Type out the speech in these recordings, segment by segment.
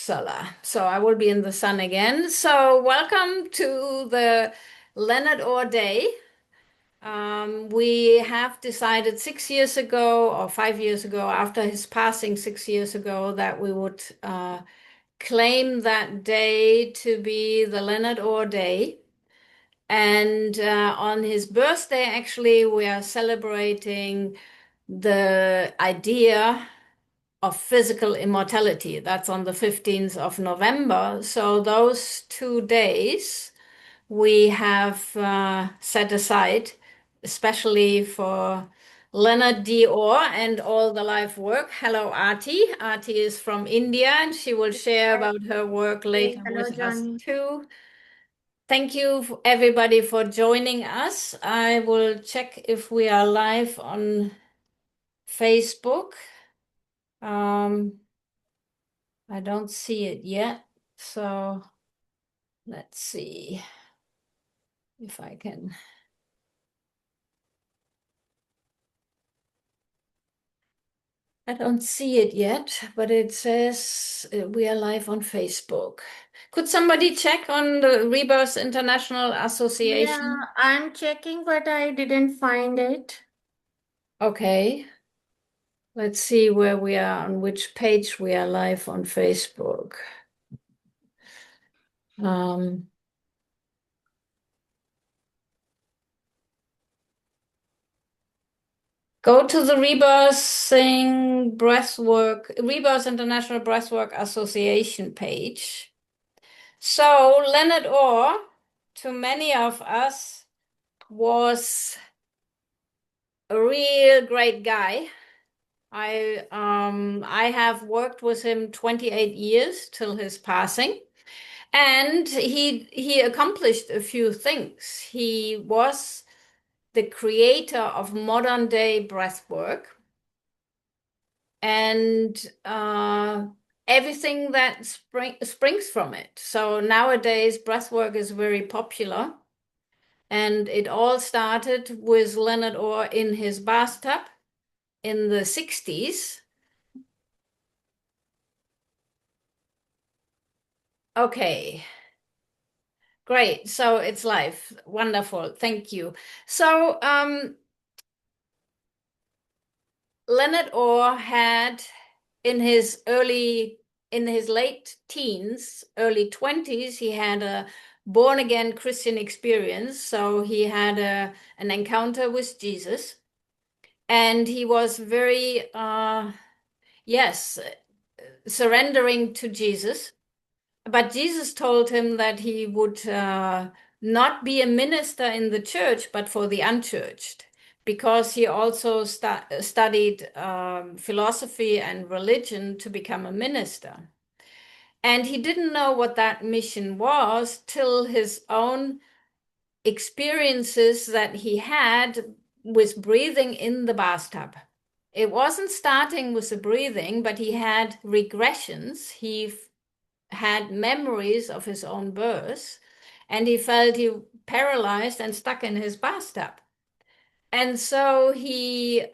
Uppsala. So I will be in the sun again. So welcome to the Leonard Orr Day. We have decided 6 years ago or 5 years ago, after his passing 6 years ago, that we would claim that day to be the Leonard Orr Day. And on his birthday, actually, we are celebrating the idea of physical immortality. That's on the 15th of November. So those 2 days we have set aside, especially for Leonard D. Orr and all the life work. Hello, Arti. Arti is from India and she will share about her work Hey, later hello, with us Johnny. too. Thank you, everybody, for joining us. I will check if we are live on Facebook. Um, I don't see it yet. So let's see if I can. I don't see it yet, but it says we are live on Facebook. Could somebody check on the Rebirth International Yeah, Association? I'm checking, but I didn't find it. Okay, let's see where we are, on which page we are live on Facebook. Um, Go to the Rebirth International Breathwork Association page. So Leonard Orr, to many of us, was a real great guy. I have worked with him 28 years till his passing, and he accomplished a few things. He was the creator of modern day breathwork and everything that springs from it. So nowadays, breathwork is very popular. And it all started with Leonard Orr in his bathtub in the 60s. Okay, great. So it's live. Wonderful. Thank you. So Leonard Orr had in his late teens, early 20s, he had a born again Christian experience. So he had an encounter with Jesus, and he was very, yes, surrendering to Jesus. But Jesus told him that he would not be a minister in the church, but for the unchurched, because he also studied philosophy and religion to become a minister. And he didn't know what that mission was till his own experiences that he had with breathing in the bathtub. It wasn't starting with the breathing, but he had regressions. He had memories of his own birth, and he felt he paralyzed and stuck in his bathtub. And so he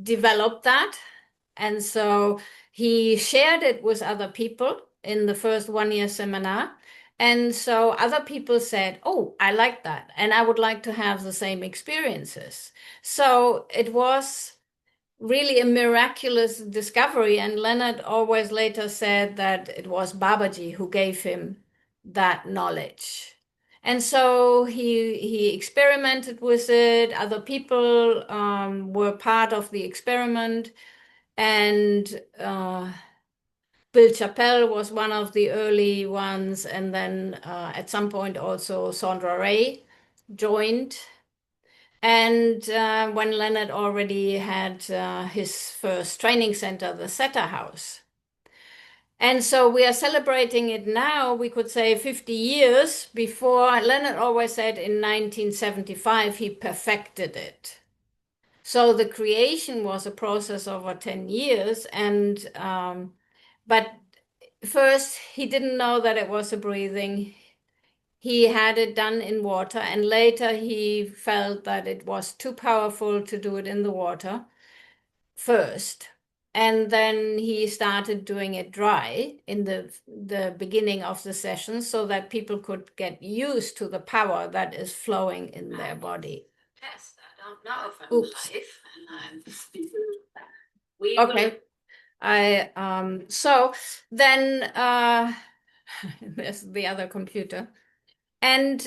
developed that, and so he shared it with other people in the first 1 year seminar. And so other people said, "Oh, I like that, and I would like to have the same experiences." So it was really a miraculous discovery. And Leonard always later said that it was Babaji who gave him that knowledge. And so he experimented with it. Other people were part of the experiment. And Bill Chappell was one of the early ones. And then at some point also Sandra Ray joined. And when Leonard already had his first training center, the Setter House. And so we are celebrating it now, we could say 50 years before. Leonard always said in 1975 he perfected it. So the creation was a process over 10 years. And but first he didn't know that it was a breathing. He had it done in water, and later he felt that it was too powerful to do it in the water first. And then he started doing it dry in the beginning of the session so that people could get used to the power that is flowing in their body. Test. I don't know if I'm Oops. live. Okay. So then there's the other computer. And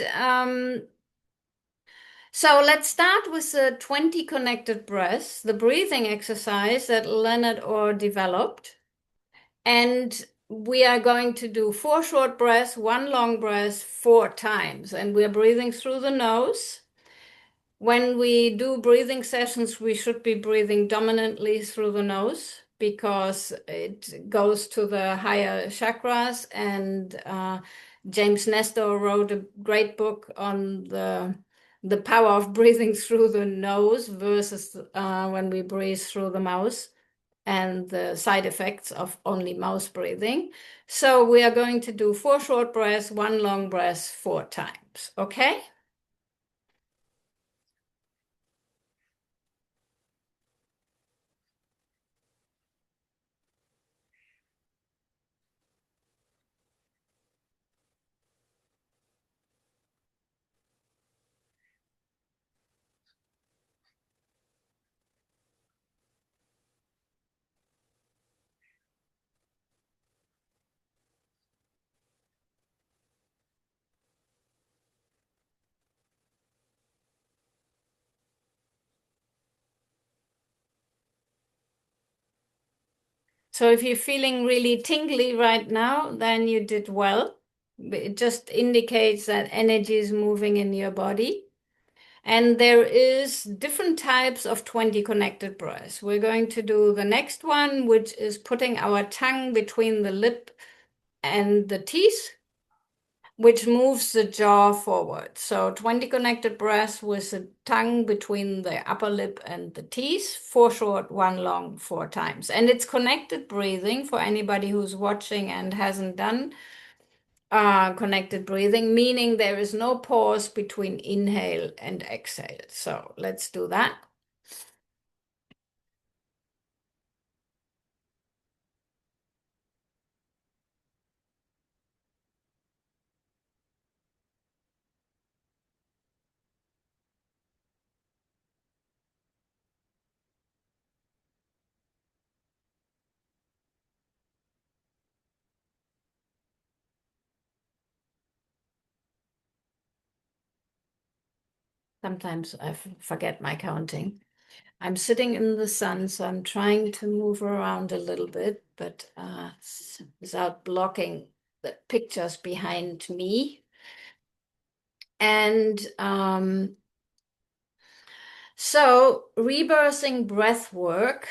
so let's start with the 20 connected breaths, the breathing exercise that Leonard Orr developed. And we are going to do 4 short breaths, 1 long breath, 4 times. And we're breathing through the nose. When we do breathing sessions, we should be breathing dominantly through the nose because it goes to the higher chakras. And James Nestor wrote a great book on the power of breathing through the nose versus when we breathe through the mouth and the side effects of only mouth breathing. So we are going to do 4 short breaths, 1 long breath, 4 times. Okay? So if you're feeling really tingly right now, then you did well. It just indicates that energy is moving in your body. And there is different types of 20 connected breaths. We're going to do the next one, which is putting our tongue between the lip and the teeth, which moves the jaw forward. So 20 connected breaths with the tongue between the upper lip and the teeth, 4 short, 1 long, 4 times. And it's connected breathing for anybody who's watching and hasn't done connected breathing, meaning there is no pause between inhale and exhale. So let's do that. Sometimes I forget my counting. I'm sitting in the sun, so I'm trying to move around a little bit, but without blocking the pictures behind me. And so, rebirthing breathwork.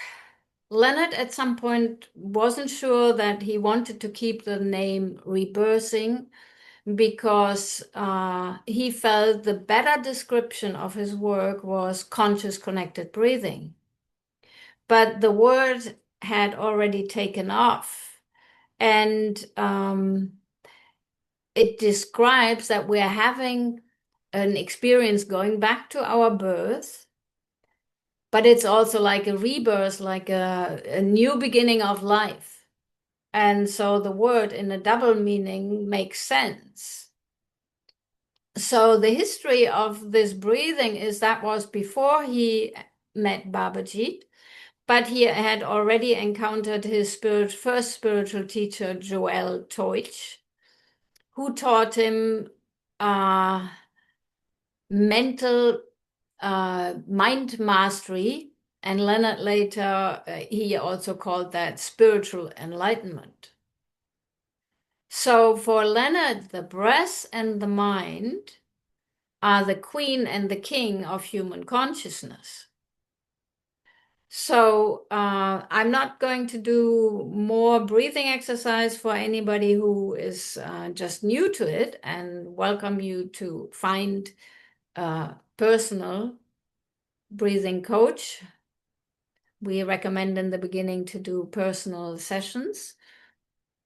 Leonard at some point wasn't sure that he wanted to keep the name rebirthing because he felt the better description of his work was conscious connected breathing. But the word had already taken off, and it describes that we're having an experience going back to our birth, but it's also like a rebirth, like a new beginning of life. And so the word in a double meaning makes sense. So the history of this breathing is that was before he met Babaji, but he had already encountered his first spiritual teacher, Joel Teutsch, who taught him mental mind mastery. And Leonard later, he also called that spiritual enlightenment. So for Leonard, the breath and the mind are the queen and the king of human consciousness. So I'm not going to do more breathing exercise for anybody who is just new to it, and welcome you to find a personal breathing coach. We recommend in the beginning to do personal sessions.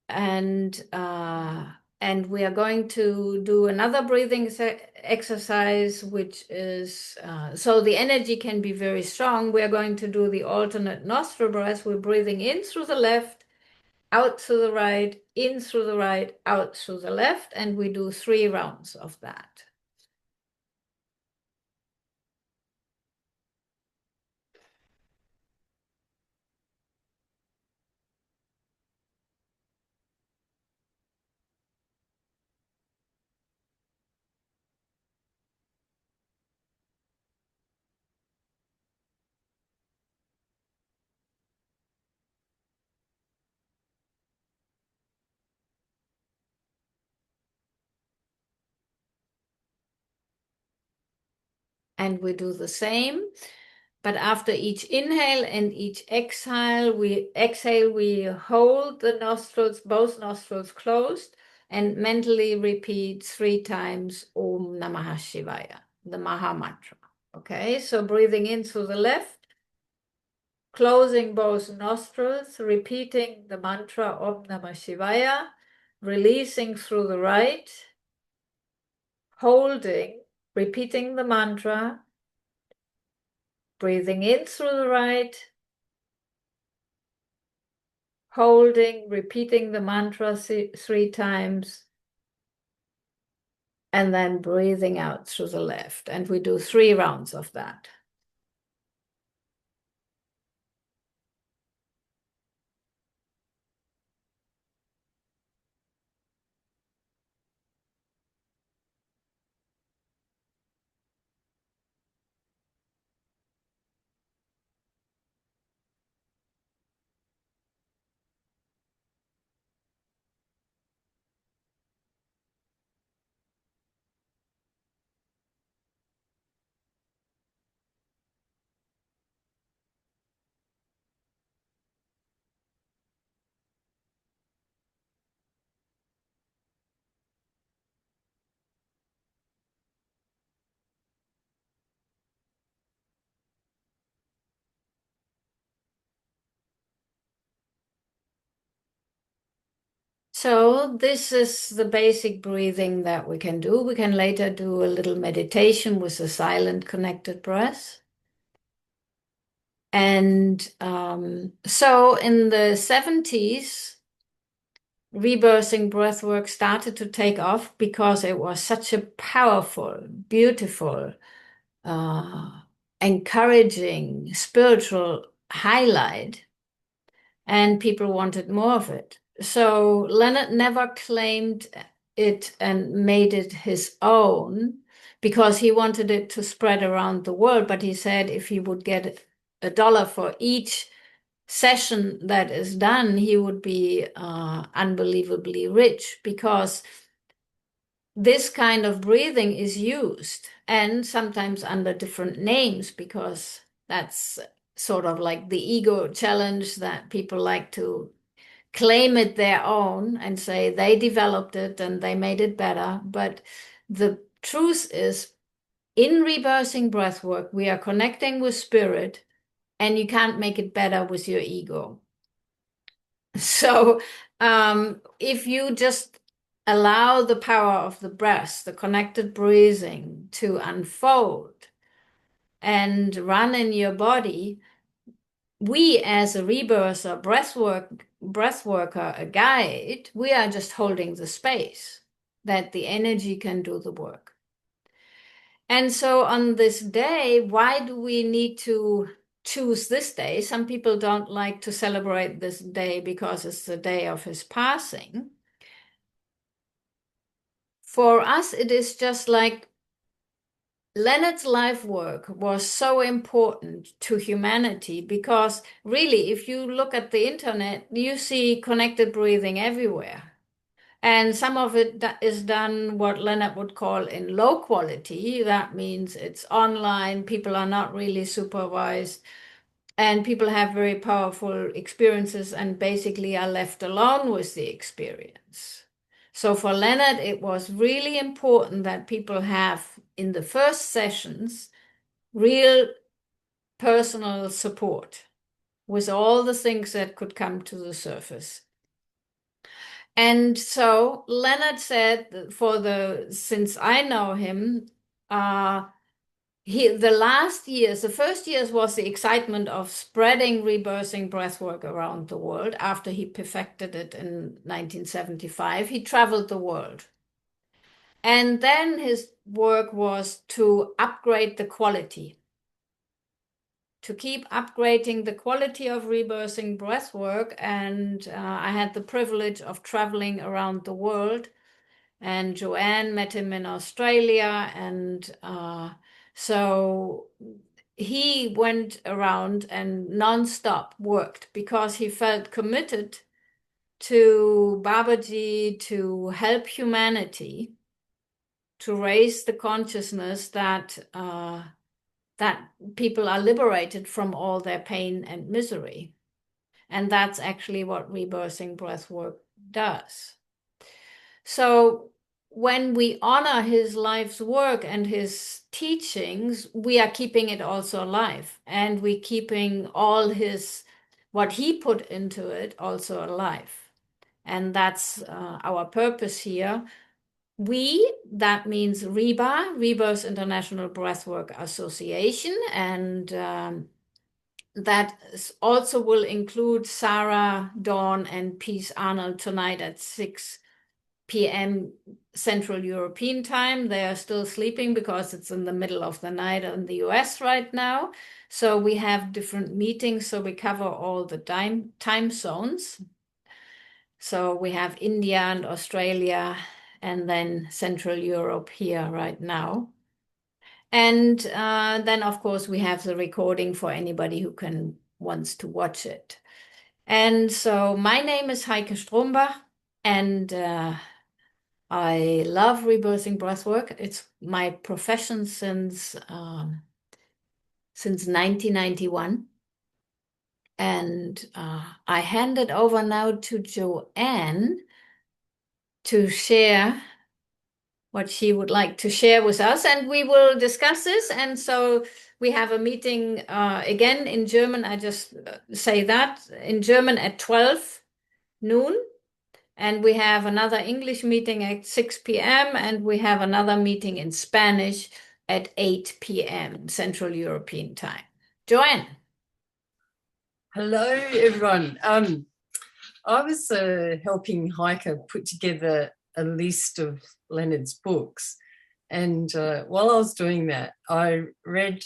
And And we are going to do another breathing exercise, which is so the energy can be very strong. We are going to do the alternate nostril breath. We're breathing in through the left, out through the right, in through the right, out through the left, and we do 3 rounds of that. And we do the same, but after each inhale and each exhale, we hold the nostrils, both nostrils closed, and mentally repeat 3 times Om Namah Shivaya, the Maha Mantra. Okay, so breathing in through the left, closing both nostrils, repeating the mantra Om Namah Shivaya, releasing through the right, holding, repeating the mantra, breathing in through the right, holding, repeating the mantra 3 times, and then breathing out through the left. And we do 3 rounds of that. So this is the basic breathing that we can do. We can later do a little meditation with a silent connected breath. And so in the 70s, rebirthing breathwork started to take off because it was such a powerful, beautiful, encouraging, spiritual highlight, and people wanted more of it. So Leonard never claimed it and made it his own because he wanted it to spread around the world. But he said if he would get $1 for each session that is done, he would be unbelievably rich, because this kind of breathing is used, and sometimes under different names, because that's sort of like the ego challenge, that people like to claim it their own and say they developed it and they made it better. But the truth is, in rebirthing breathwork, we are connecting with spirit, and you can't make it better with your ego. So if you just allow the power of the breath, the connected breathing, to unfold and run in your body, we as a rebirther, breathworker, a guide, we are just holding the space that the energy can do the work. And so on this day, why do we need to choose this day? Some people don't like to celebrate this day because it's the day of his passing. For us, it is just like Leonard's life work was so important to humanity, because really, if you look at the internet, you see connected breathing everywhere. And some of it is done what Leonard would call in low quality. That means it's online, people are not really supervised, and people have very powerful experiences and basically are left alone with the experience. So for Leonard, it was really important that people have, in the first sessions, real personal support with all the things that could come to the surface. And so Leonard said, since I know him, the first years was the excitement of spreading rebirthing breathwork around the world. After he perfected it in 1975, he traveled the world. And then his work was to upgrade the quality, to keep upgrading the quality of rebirthing breathwork. And I had the privilege of traveling around the world. And Joanne met him in Australia. And so he went around and nonstop worked because he felt committed to Babaji to help humanity, to raise the consciousness that people are liberated from all their pain and misery. And that's actually what rebirthing breathwork does. So when we honor his life's work and his teachings, we are keeping it also alive, and we're keeping what he put into it also alive. And that's our purpose here. That means RIBA, Rebirth International Breathwork Association, and that also will include Sarah, Dawn, and Peace Arnold tonight at 6 p.m. Central European time. They are still sleeping because it's in the middle of the night in the US right now. So we have different meetings, so we cover all the time zones. So we have India and Australia, and then Central Europe here right now. And then, of course, we have the recording for anybody who wants to watch it. And so my name is Heike Strombach, and I love rebirthing breathwork. It's my profession since 1991. And I hand it over now to Joanne to share what she would like to share with us, and we will discuss this. And so we have a meeting again in German. I just say that in German at 12 noon. And we have another English meeting at 6 p.m. and we have another meeting in Spanish at 8 p.m. Central European time. Joanne. Hello, everyone. I was helping Heike put together a list of Leonard's books. And while I was doing that, I read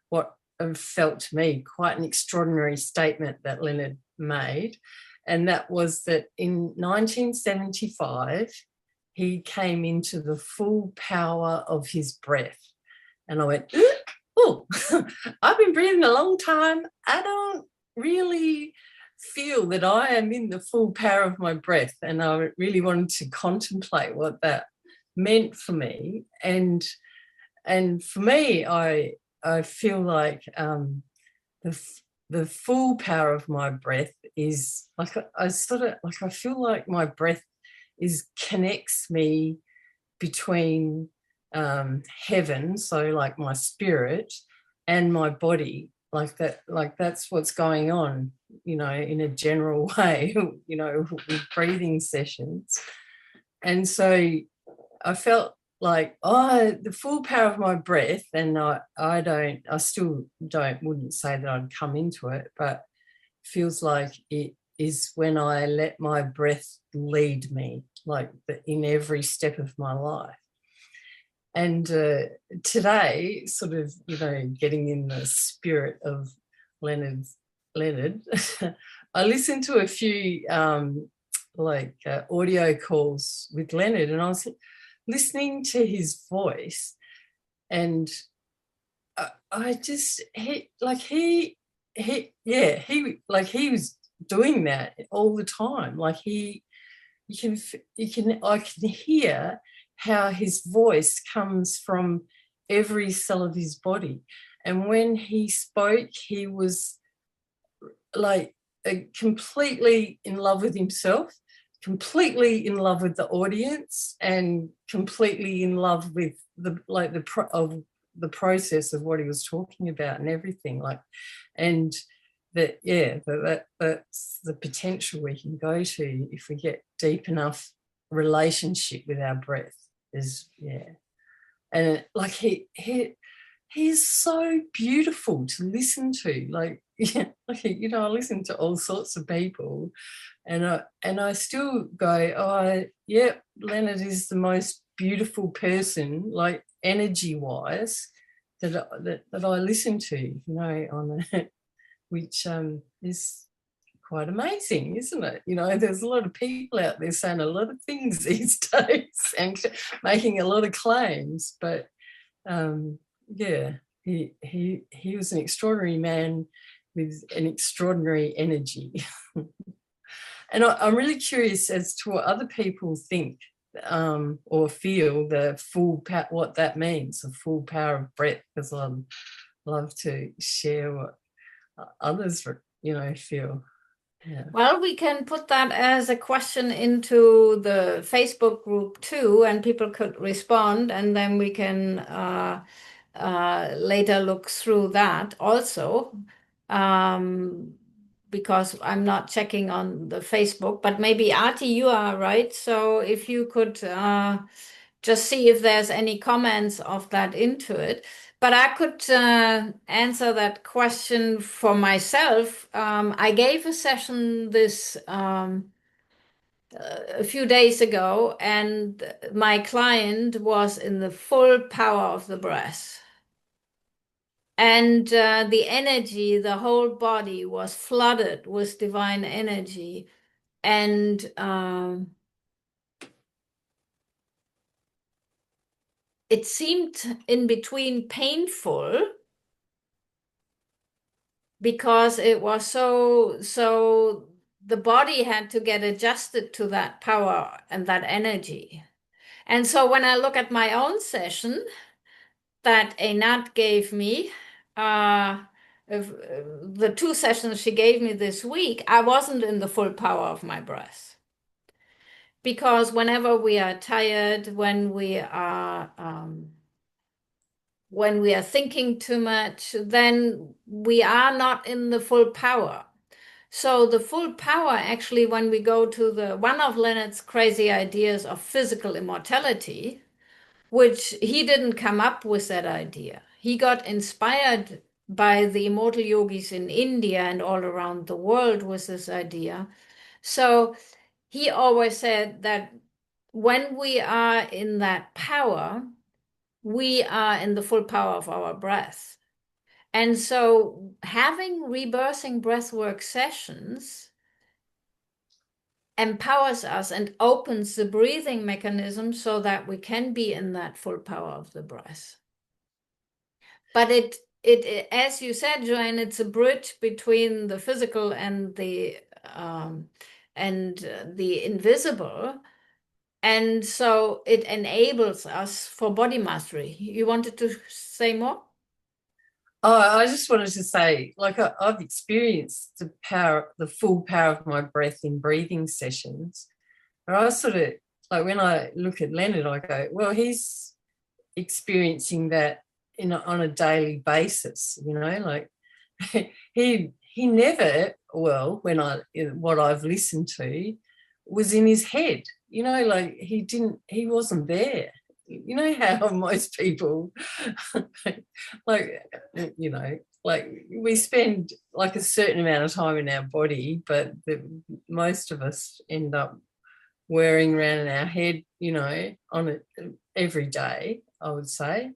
what felt to me quite an extraordinary statement that Leonard made. And that was that in 1975, he came into the full power of his breath. And I went, oh, I've been breathing a long time. I don't really feel that I am in the full power of my breath. And I really wanted to contemplate what that meant for me. And for me, I feel like the full power of my breath is like I feel like my breath connects me between heaven, so like my spirit, and my body, like that's what's going on, in a general way, with breathing sessions. And so I felt like, the full power of my breath, and I still wouldn't say that I'd come into it, but feels like it is when I let my breath lead me, like in every step of my life. And today, sort of, getting in the spirit of Leonard, I listened to a few audio calls with Leonard, and I was listening to his voice, and I just he was doing that all the time. Like I can hear how his voice comes from every cell of his body, and when he spoke, he was like completely in love with himself, completely in love with the audience, and completely in love with the process of what he was talking about and everything. And that's the potential we can go to if we get deep enough relationship with our breath. And like he's so beautiful to listen to. Like, yeah, like, you know, I listen to all sorts of people, and I still go, oh, yeah, Leonard is the most beautiful person, like energy-wise, that I listen to, you know, on a, which is quite amazing, isn't it? You know, there's a lot of people out there saying a lot of things these days and making a lot of claims, but yeah, he was an extraordinary man with an extraordinary energy. And I'm really curious as to what other people think or feel the full what that means, the full power of breath, because I'd love to share what others, you know, feel. Yeah. Well, we can put that as a question into the Facebook group too, and people could respond, and then we can later look through that also, because I'm not checking on the Facebook, but maybe Artie, you are right. So if you could just see if there's any comments of that into it. But I could answer that question for myself. I gave a session this a few days ago, and my client was in the full power of the breath. And the energy, the whole body was flooded with divine energy. And it seemed in between painful because it was so the body had to get adjusted to that power and that energy. And so when I look at my own session that Einat gave me, the 2 sessions she gave me this week, I wasn't in the full power of my breath. Because whenever we are tired, when we are thinking too much, then we are not in the full power. So the full power, actually, when we go to one of Leonard's crazy ideas of physical immortality, which he didn't come up with that idea. He got inspired by the immortal yogis in India and all around the world with this idea. So he always said that when we are in that power, we are in the full power of our breath. And so having rebirthing breathwork sessions empowers us and opens the breathing mechanism so that we can be in that full power of the breath. But it as you said, Joanne, it's a bridge between the physical and the invisible. And so it enables us for body mastery. You wanted to say more? Oh, I just wanted to say, like, I've experienced the full power of my breath in breathing sessions. And I sort of, like, when I look at Leonard, I go, well, he's experiencing that on a daily basis, you know, like he never, well, what I've listened to was in his head, you know, like he wasn't there. You know how most people, like, you know, like we spend like a certain amount of time in our body, but most of us end up whirring around in our head, you know, on it every day, I would say.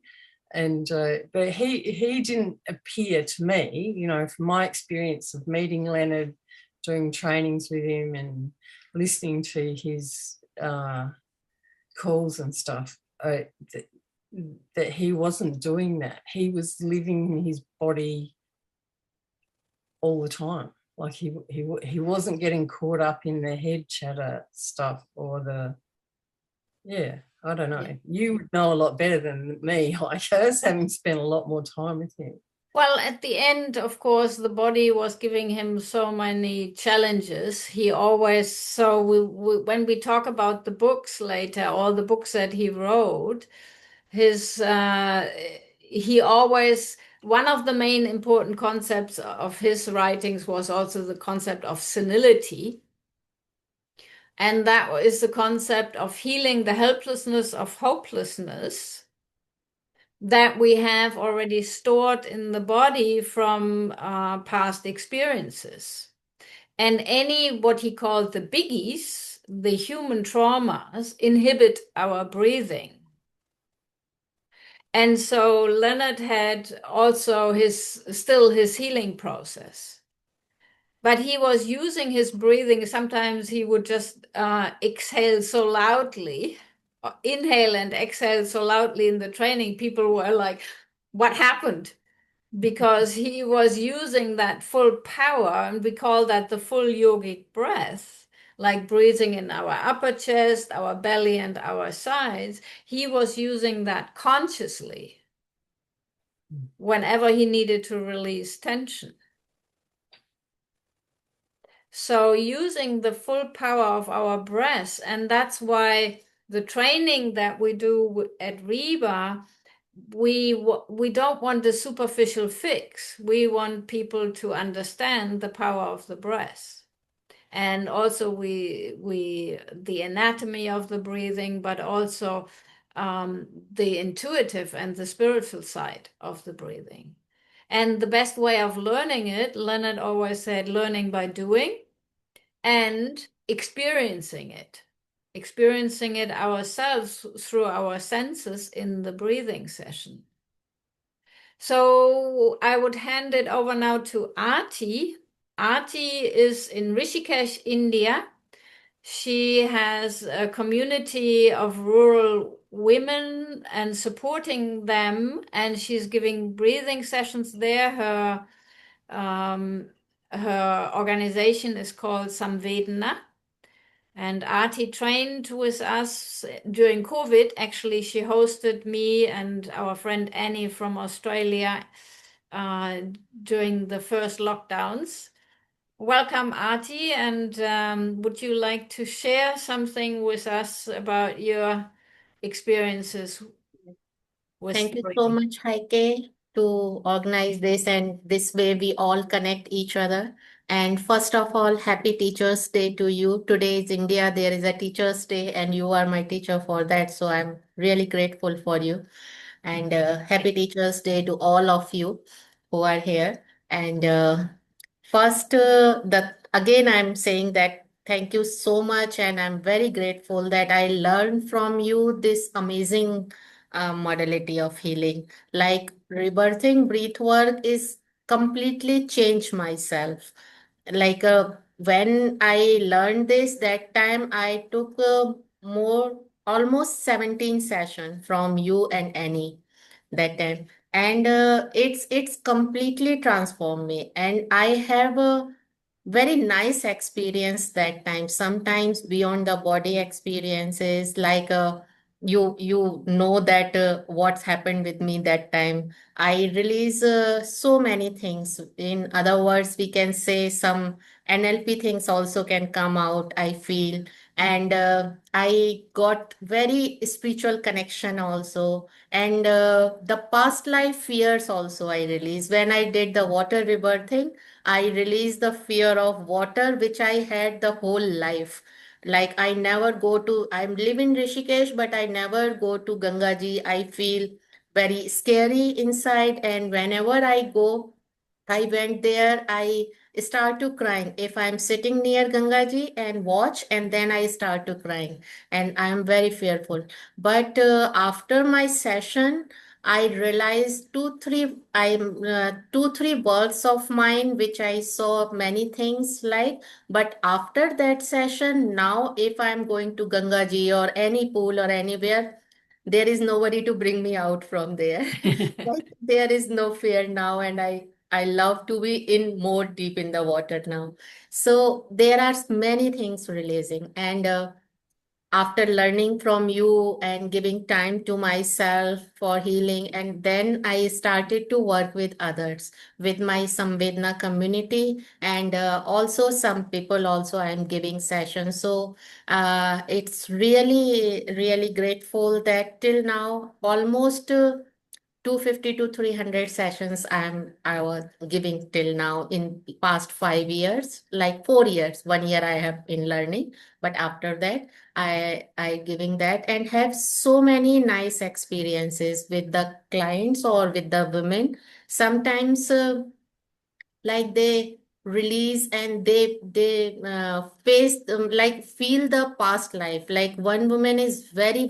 And but he didn't appear to me, you know, from my experience of meeting Leonard, doing trainings with him and listening to his calls and stuff, that he wasn't doing that. He was living in his body all the time. Like he wasn't getting caught up in the head chatter stuff or I don't know. Yeah. You would know a lot better than me, Heike, having spent a lot more time with him. Well, at the end, of course, the body was giving him so many challenges. He always, when we talk about the books later, all the books that he wrote, he always one of the main important concepts of his writings was also the concept of senility. And that is the concept of healing the helplessness of hopelessness that we have already stored in the body from past experiences. And any, what he called the biggies, the human traumas, inhibit our breathing. And so Leonard had also still his healing process. But he was using his breathing. Sometimes he would just exhale so loudly, inhale and exhale so loudly in the training. People were like, what happened? Because he was using that full power, and we call that the full yogic breath, like breathing in our upper chest, our belly, and our sides. He was using that consciously whenever he needed to release tension. So using the full power of our breath, and that's why the training that we do at Reba, we don't want the superficial fix. We want people to understand the power of the breath. And also the anatomy of the breathing, but also the intuitive and the spiritual side of the breathing. And the best way of learning it, Leonard always said, learning by doing and experiencing it ourselves through our senses in the breathing session. So I would hand it over now to Aarti. Aarti is in Rishikesh, India. She has a community of rural women and supporting them, and she's giving breathing sessions there. Her organization is called Samvedana. And Aarti trained with us during COVID. Actually, she hosted me and our friend Annie from Australia during the first lockdowns. Welcome, Aarti, and would you like to share something with us about your experiences with Thank you so breathing? much, Heike, to organize this, and this way we all connect each other. And first of all, happy Teachers' Day to you. Today is India, there is a Teachers' Day, and you are my teacher for that. So I'm really grateful for you. And happy Teachers' Day to all of you who are here. And first, the again, I'm saying that thank you so much, and I'm very grateful that I learned from you this amazing modality of healing. Like rebirthing breathwork is completely changed myself. Like when I learned this, that time I took more almost 17 session from you and Annie that time, and it's completely transformed me, and I have a very nice experience that time, sometimes beyond the body experiences, like you know that what's happened with me that time. I release so many things. In other words, we can say some NLP things also can come out, I feel. And I got very spiritual connection also. And the past life fears also I release. When I did the water rebirthing, I released the fear of water, which I had the whole life. Like I never go to, I'm live in Rishikesh, but I never go to Gangaji. I feel very scary inside. And whenever I go, I went there, I start to crying. If I'm sitting near Gangaji and watch, and then I start to crying, and I am very fearful. But after my session, I realized two, three worlds of mine, which I saw many things like. But after that session, now if I'm going to Gangaji or any pool or anywhere, there is nobody to bring me out from there. Like there is no fear now, and I love to be in more deep in the water now. So there are many things releasing, and after learning from you and giving time to myself for healing, and then I started to work with others, with my Samvedna community, and also some people also I'm giving sessions. So it's really really grateful that till now almost 250 to 300 sessions I was giving till now in the past 5 years, like 4 years. 1 year I have been learning, but after that I giving that and have so many nice experiences with the clients or with the women. Sometimes like they release and they face like feel the past life. Like one woman is very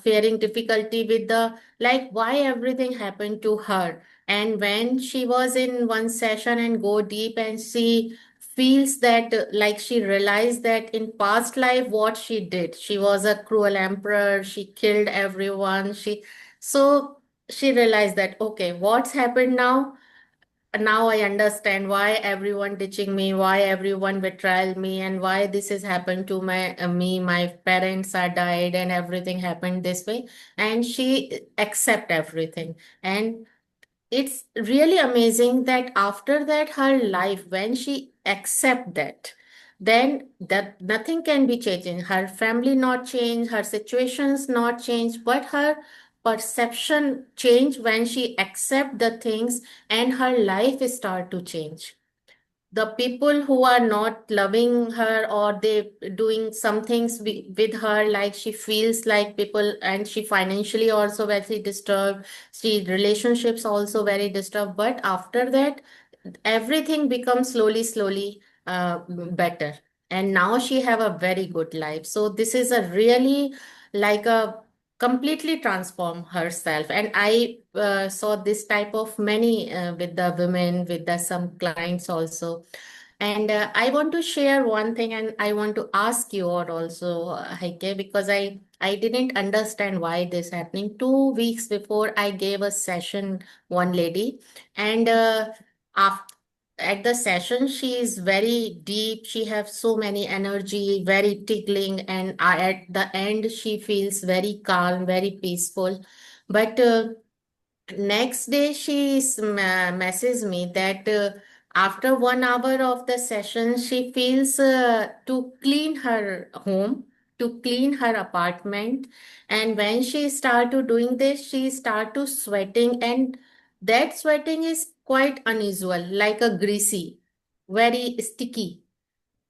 fearing difficulty with the like why everything happened to her, and when she was in one session and go deep and she feels that like she realized that in past life what she did, she was a cruel emperor, she killed everyone, so she realized that okay, what's happened now. Now I understand why everyone ditching me, why everyone betrayed me, and why this has happened to me. My parents are died, and everything happened this way. And she accept everything, and it's really amazing that after that her life, when she accept that, then that nothing can be changing. Her family not change, her situations not change, but her perception change when she accept the things, and her life start to change. The people who are not loving her or they doing some things with her, like she feels like people, and she financially also very disturbed, she relationships also very disturbed, but after that everything becomes slowly better, and now she have a very good life. So this is a really like a completely transform herself, and I saw this type of many with the women, with the some clients also. And I want to share one thing, and I want to ask you all also, Heike, because I didn't understand why this happening. 2 weeks before, I gave a session one lady, and after at the session, she is very deep. She has so many energy, very tickling, and at the end, she feels very calm, very peaceful. But next day, she messages me that after 1 hour of the session, she feels to clean her home, to clean her apartment. And when she start to doing this, she start to sweating, and that sweating is quite unusual, like a greasy, very sticky,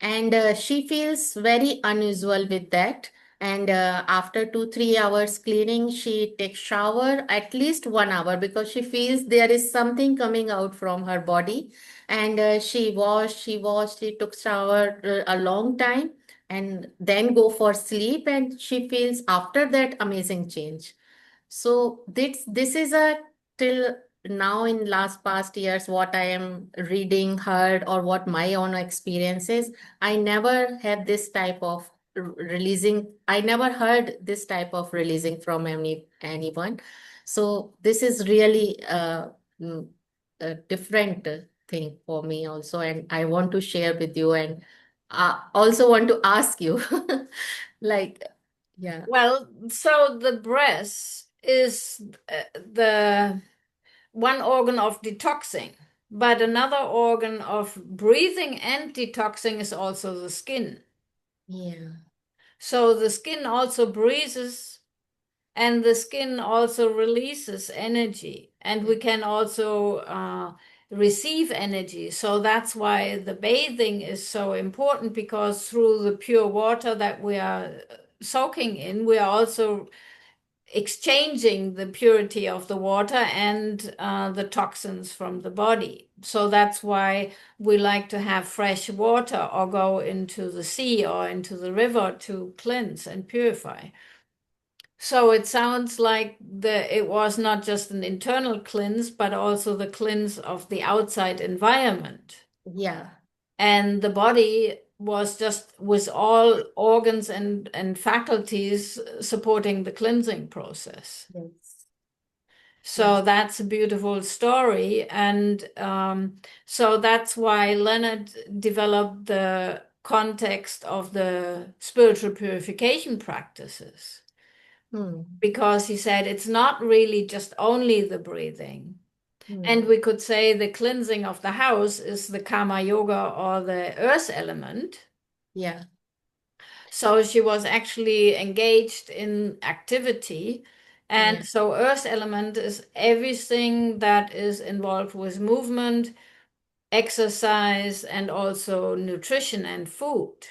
and she feels very unusual with that. And after 2 3 hours cleaning, she takes shower at least 1 hour because she feels there is something coming out from her body. And she took shower a long time, and then go for sleep, and she feels after that amazing change. So this is a till now in last past years what I am reading, heard, or what my own experiences. I never had this type of releasing. I never heard this type of releasing from anyone. So this is really mm, a different thing for me also, and I want to share with you, and also want to ask you, like, yeah, Well, so the breath is the one organ of detoxing, but another organ of breathing and detoxing is also the skin. yeah. So the skin also breathes, and the skin also releases energy, and we can also receive energy. So that's why the bathing is so important, because through the pure water that we are soaking in, we are also exchanging the purity of the water and the toxins from the body. So that's why we like to have fresh water or go into the sea or into the river to cleanse and purify. So it sounds like it was not just an internal cleanse, but also the cleanse of the outside environment. Yeah, And the body was just with all organs and faculties supporting the cleansing process. yes, So yes. that's a beautiful story. And so that's why Leonard developed the context of the spiritual purification practices, Hmm. because he said it's not really just only the breathing. And Hmm. we could say the cleansing of the house is the karma yoga or the earth element. Yeah, So she was actually engaged in activity And Yeah. so earth element is everything that is involved with movement, exercise, and also nutrition and food.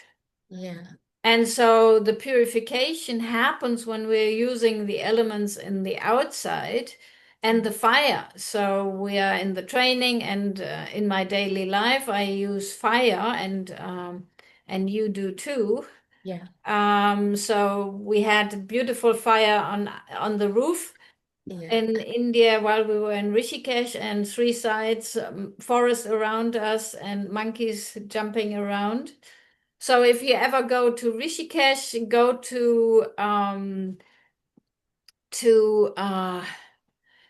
Yeah. And so the purification happens when we're using the elements in the outside and the fire. So we are in the training, and in my daily life, I use fire, and you do too. Yeah. So we had beautiful fire on the roof Yeah. in India while we were in Rishikesh, and three sides, forest around us, and monkeys jumping around. So if you ever go to Rishikesh, go to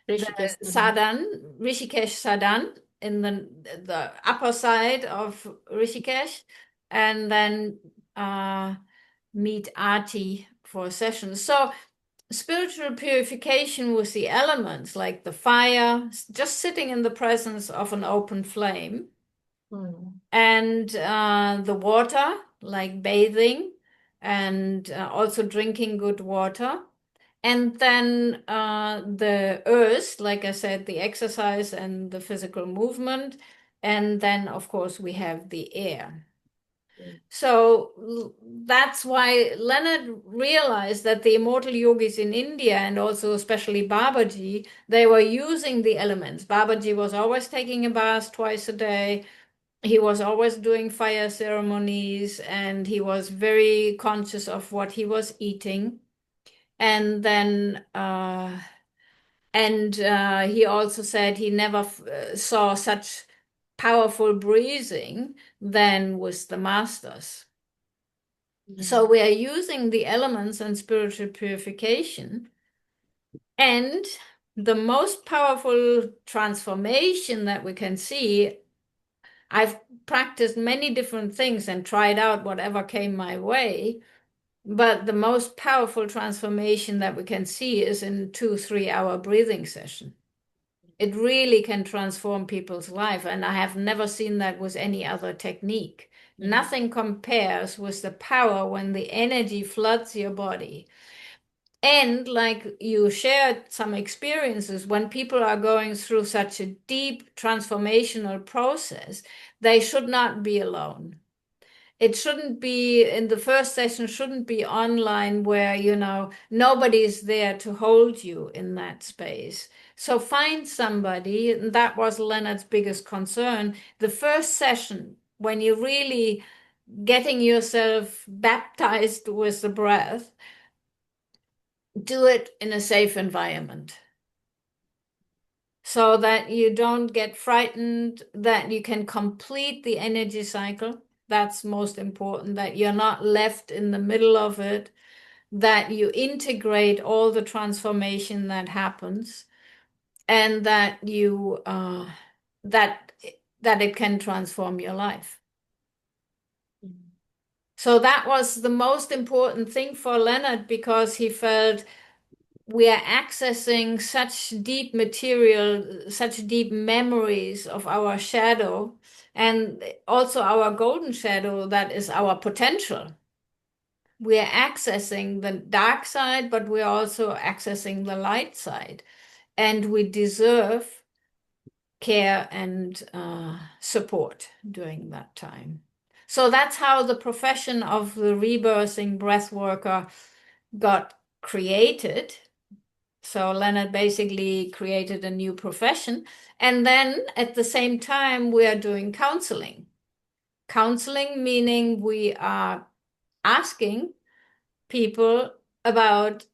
Rishikesh. the Sadan, Rishikesh Sadan, in the upper side of Rishikesh, and then meet Aarti for sessions. So spiritual purification with the elements, like the fire, just sitting in the presence of an open flame, and the water, like bathing, and also drinking good water. And then the earth, like I said, the exercise and the physical movement. And then, of course, we have the air. So that's why Leonard realized that the immortal yogis in India, and also especially Babaji, they were using the elements. Babaji was always taking a bath twice a day. He was always doing fire ceremonies, and he was very conscious of what he was eating. And then, he also said he never saw such powerful breathing than with the masters. So we are using the elements and spiritual purification. And the most powerful transformation that we can see, I've practiced many different things and tried out whatever came my way, but the most powerful transformation that we can see is in 2-3 hour breathing session. It really can transform people's life, and I have never seen that with any other technique. Nothing compares with the power when the energy floods your body. And like you shared some experiences, when people are going through such a deep transformational process, they should not be alone. It shouldn't be in the first session, shouldn't be online where, nobody's there to hold you in that space. So find somebody, and that was Leonard's biggest concern. The first session, when you're really getting yourself baptized with the breath, do it in a safe environment so that you don't get frightened, that you can complete the energy cycle. That's most important, that you're not left in the middle of it, that you integrate all the transformation that happens, and that you that it can transform your life. So that was the most important thing for Leonard, because he felt we are accessing such deep material, such deep memories of our shadow, and also our golden shadow, that is our potential. We are accessing the dark side, but we're also accessing the light side. And we deserve care and support during that time. So that's how the profession of the rebirthing breathworker got created. So Leonard basically created a new profession. And then at the same time, we are doing counseling. Counseling meaning we are asking people about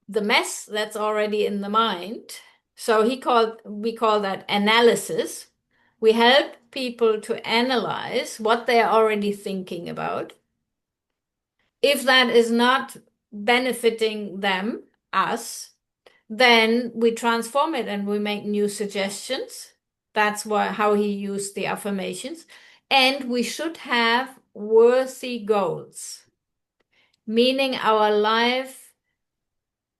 the mess that's already in the mind. So we call that analysis. We help people to analyze what they're already thinking about. If that is not benefiting them, us, then we transform it and we make new suggestions. That's how he used the affirmations. And we should have worthy goals, meaning our life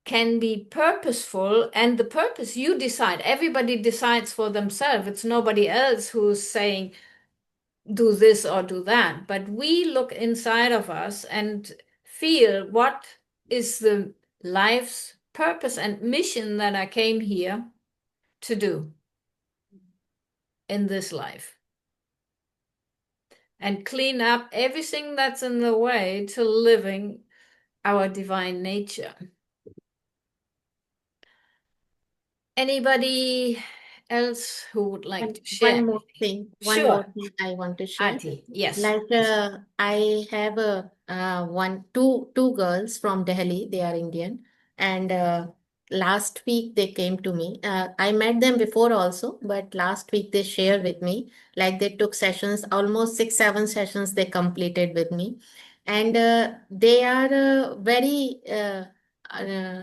can be purposeful, and the purpose you decide. Everybody decides for themselves. It's nobody else who's saying, do this or do that. But we look inside of us and feel what is the life's purpose and mission that I came here to do in this life. And clean up everything that's in the way to living our divine nature. Anybody else who would like to share? One more thing. One Sure. more thing I want to share. Ati, yes. Like I have two girls from Delhi. They are Indian, and last week they came to me. I met them before also, but last week they shared with me. Like they took sessions, almost 6, 7 sessions they completed with me, and they are very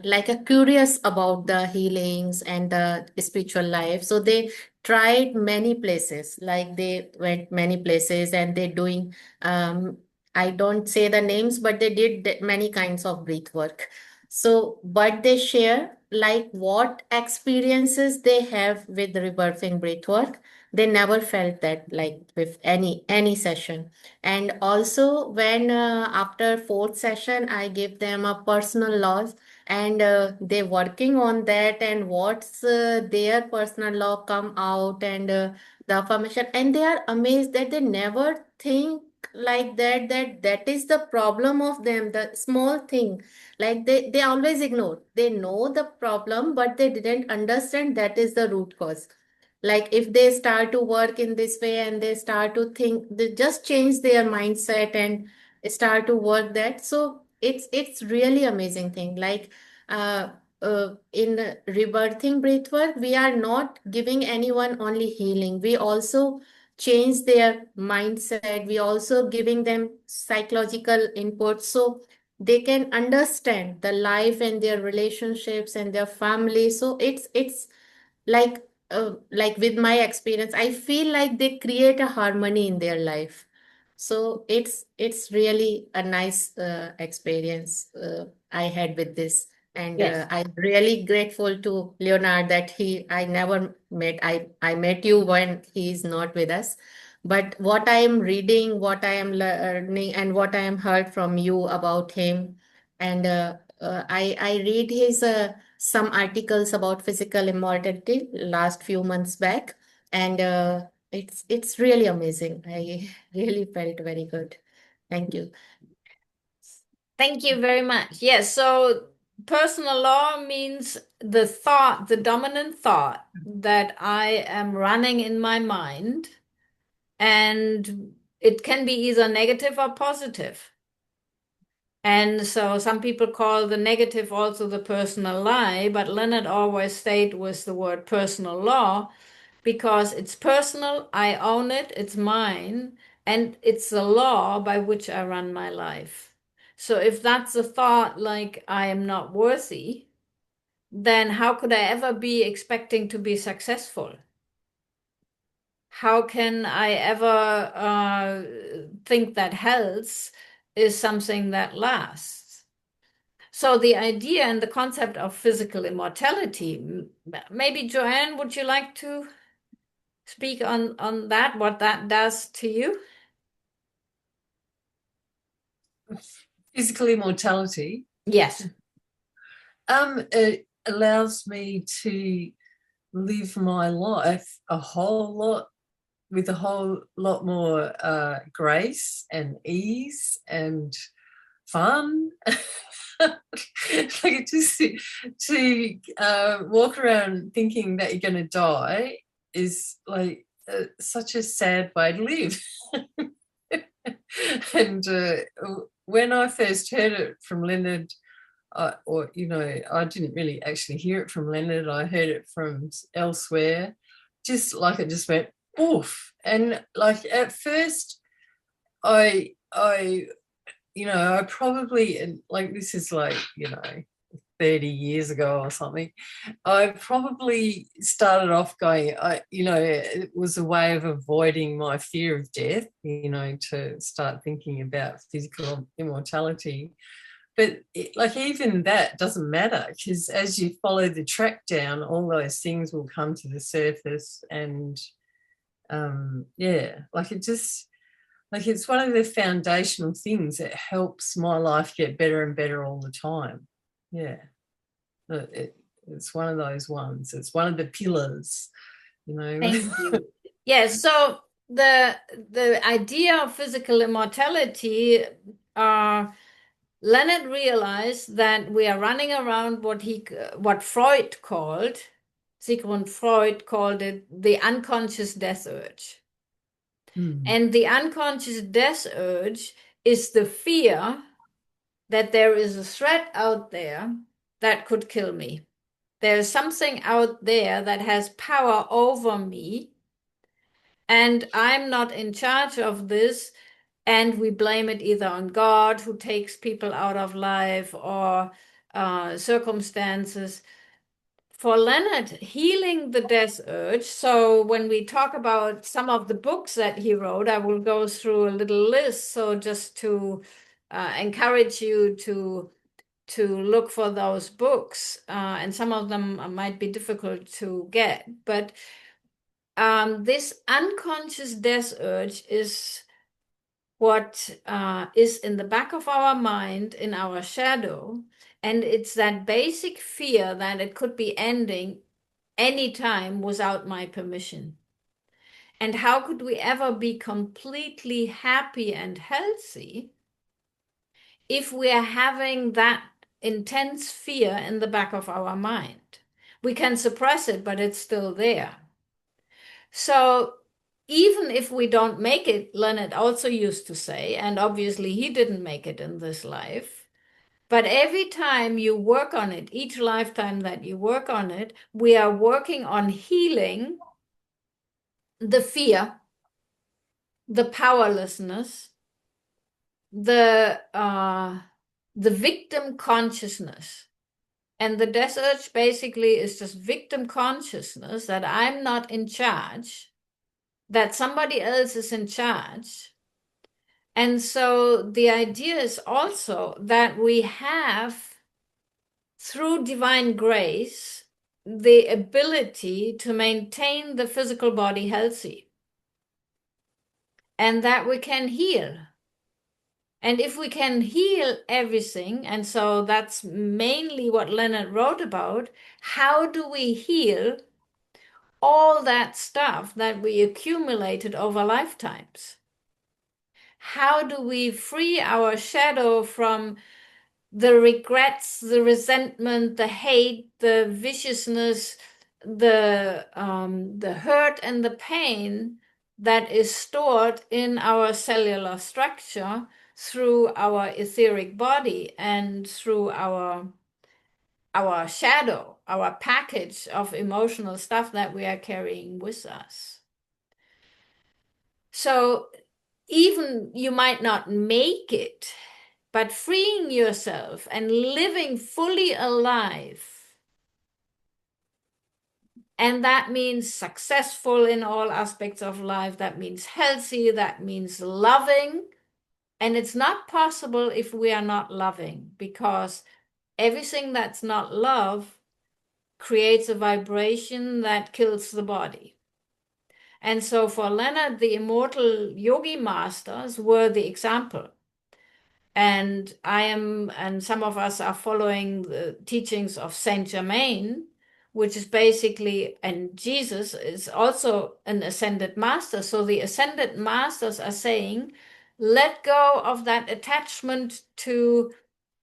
like a curious about the healings and the spiritual life. So they tried many places, like they went many places and they doing I don't say the names, but they did many kinds of breath work. So but they share like what experiences they have with rebirthing breath work. They never felt that like with any session. And also when after fourth session I give them a personal laws, and they working on that, and what's their personal law come out, and the affirmation, and they are amazed that they never think like that is the problem of them, the small thing, like they always ignore. They know the problem, but they didn't understand that is the root cause. Like if they start to work in this way and they start to think, they just change their mindset and start to work that. So it's really amazing thing. Like uh, in rebirthing breathwork, we are not giving anyone only healing. We also change their mindset. We also giving them psychological input so they can understand the life and their relationships and their family. So it's like with my experience, I feel like they create a harmony in their life. So it's really a nice experience I had with this. And Yes. I'm really grateful to Leonard that I never met. I met you when he is not with us. But what I am reading, what I am learning, and what I am heard from you about him, and I read his some articles about physical immortality last few months back, and it's really amazing. I really felt very good. Thank you. Thank you very much. Yes, so personal law means the thought, the dominant thought that I am running in my mind, and it can be either negative or positive. And so some people call the negative also the personal lie, but Leonard always stayed with the word personal law because it's personal, I own it, it's mine, and it's the law by which I run my life. So if that's a thought like I am not worthy, then how could I ever be expecting to be successful? How can I ever think that health is something that lasts? So the idea and the concept of physical immortality, maybe Joanne, would you like to speak on that, what that does to you? Physical immortality. Yes. It allows me to live my life a whole lot with a whole lot more grace and ease and fun. Like just to walk around thinking that you're going to die is like such a sad way to live. And when I first heard it from Leonard, I didn't really actually hear it from Leonard. I heard it from elsewhere. Just like it just went oof. And like at first, I probably, and like this is like 30 years ago or something, I probably started off going, it was a way of avoiding my fear of death, to start thinking about physical immortality. But even that doesn't matter, because as you follow the track down, all those things will come to the surface. And it's one of the foundational things that helps my life get better and better all the time. Yeah. It's one of those ones. It's one of the pillars, you know. Thank you. Yes, so the idea of physical immortality, Leonard realized that we are running around what Freud called, Sigmund Freud called it the unconscious death urge. And the unconscious death urge is the fear that there is a threat out there that could kill me. There's something out there that has power over me, and I'm not in charge of this. And we blame it either on God, who takes people out of life, or circumstances. For Leonard, healing the death urge. So when we talk about some of the books that he wrote, I will go through a little list. So just to encourage you to look for those books, and some of them might be difficult to get. But this unconscious death urge is what is in the back of our mind, in our shadow. And it's that basic fear that it could be ending anytime without my permission. And how could we ever be completely happy and healthy if we are having that intense fear in the back of our mind? We can suppress it, but it's still there. So even if we don't make it, Leonard also used to say, and obviously he didn't make it in this life, but every time you work on it, each lifetime that you work on it, we are working on healing the fear, the powerlessness, the victim consciousness. And the death urge basically is just victim consciousness, that I'm not in charge, that somebody else is in charge. And so the idea is also that we have, through divine grace, the ability to maintain the physical body healthy, and that we can heal. And if we can heal everything, and so that's mainly what Leonard wrote about, how do we heal all that stuff that we accumulated over lifetimes? How do we free our shadow from the regrets, the resentment, the hate, the viciousness, the hurt and the pain that is stored in our cellular structure through our etheric body and through our shadow, our package of emotional stuff that we are carrying with us. So even you might not make it, but freeing yourself and living fully alive, and that means successful in all aspects of life, that means healthy, that means loving. And it's not possible if we are not loving, because everything that's not love creates a vibration that kills the body. And so for Leonard, the immortal yogi masters were the example. And and some of us are following the teachings of Saint Germain, which is basically, and Jesus is also an ascended master. So the ascended masters are saying, let go of that attachment to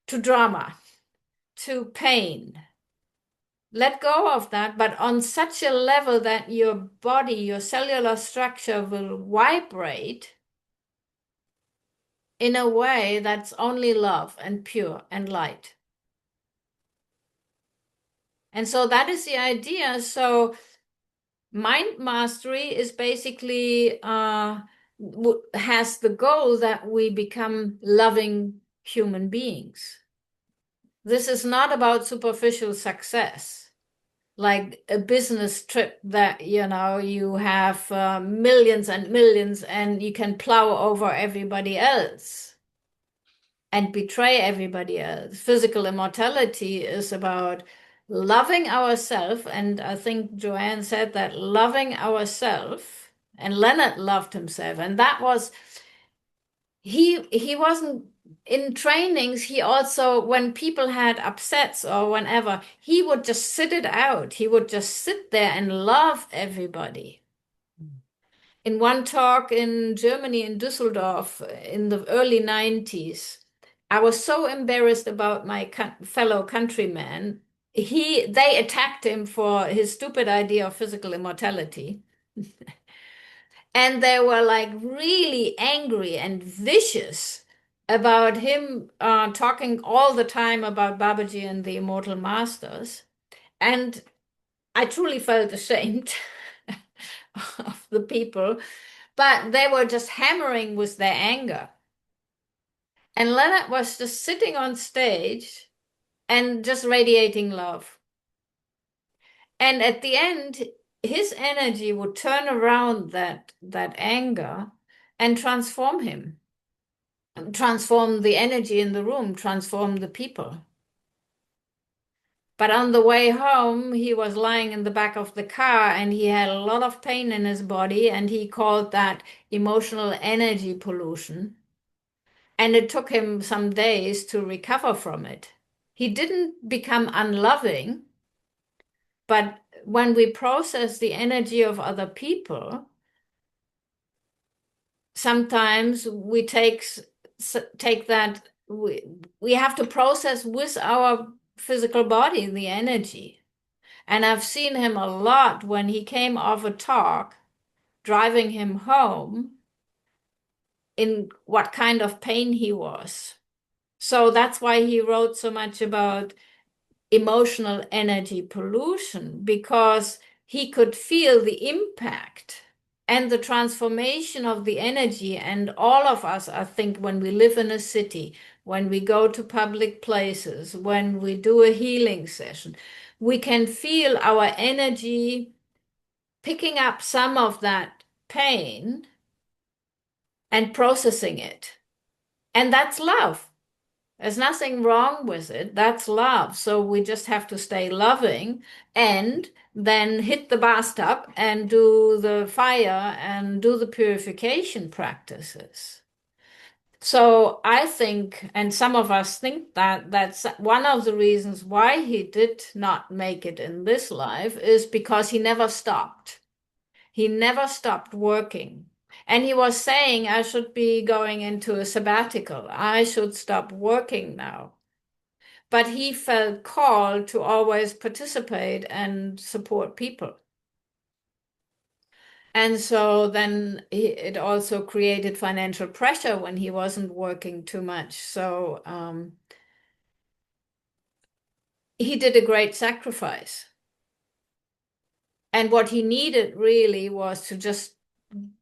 drama, to pain. Let go of that, but on such a level that your body, your cellular structure will vibrate in a way that's only love and pure and light. And so that is the idea. So mind mastery is basically has the goal that we become loving human beings. This is not about superficial success, like a business trip that, you have millions and millions and you can plow over everybody else and betray everybody else. Physical immortality is about loving ourselves. And I think Joanne said that loving ourselves, and Leonard loved himself. And that was, he wasn't in trainings, he also, when people had upsets or whenever, he would just sit it out. He would just sit there and love everybody. In one talk in Germany, in Düsseldorf, in the early 90s, I was so embarrassed about my fellow countrymen. They attacked him for his stupid idea of physical immortality. And they were like really angry and vicious about him talking all the time about Babaji and the immortal masters. And I truly felt ashamed of the people, but they were just hammering with their anger. And Leonard was just sitting on stage and just radiating love. And at the end, his energy would turn around that anger and transform him, transform the energy in the room, transform the people. But on the way home, he was lying in the back of the car and he had a lot of pain in his body, and he called that emotional energy pollution. And it took him some days to recover from it. He didn't become unloving, but when we process the energy of other people, sometimes we take that, we have to process with our physical body the energy. And I've seen him a lot when he came off a talk, driving him home, in what kind of pain he was. So that's why he wrote so much about emotional energy pollution, because he could feel the impact and the transformation of the energy. And all of us, I think, when we live in a city, when we go to public places, when we do a healing session, we can feel our energy picking up some of that pain and processing it. And that's love. There's nothing wrong with it. That's love. So we just have to stay loving and then hit the bathtub and do the fire and do the purification practices. So I think, and some of us think that that's one of the reasons why he did not make it in this life, is because he never stopped. He never stopped working. And he was saying, I should be going into a sabbatical. I should stop working now. But he felt called to always participate and support people. And so then it also created financial pressure when he wasn't working too much. So he did a great sacrifice. And what he needed really was to just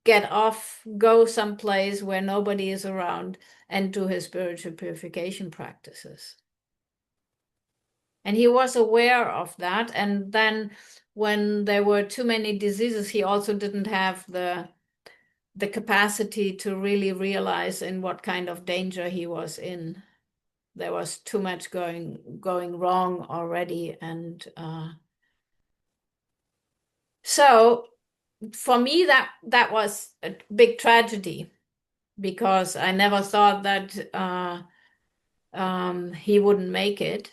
get off, go someplace where nobody is around, and do his spiritual purification practices. And he was aware of that. And then when there were too many diseases, he also didn't have the capacity to really realize in what kind of danger he was in. There was too much going wrong already. And so for me, that was a big tragedy, because I never thought that he wouldn't make it.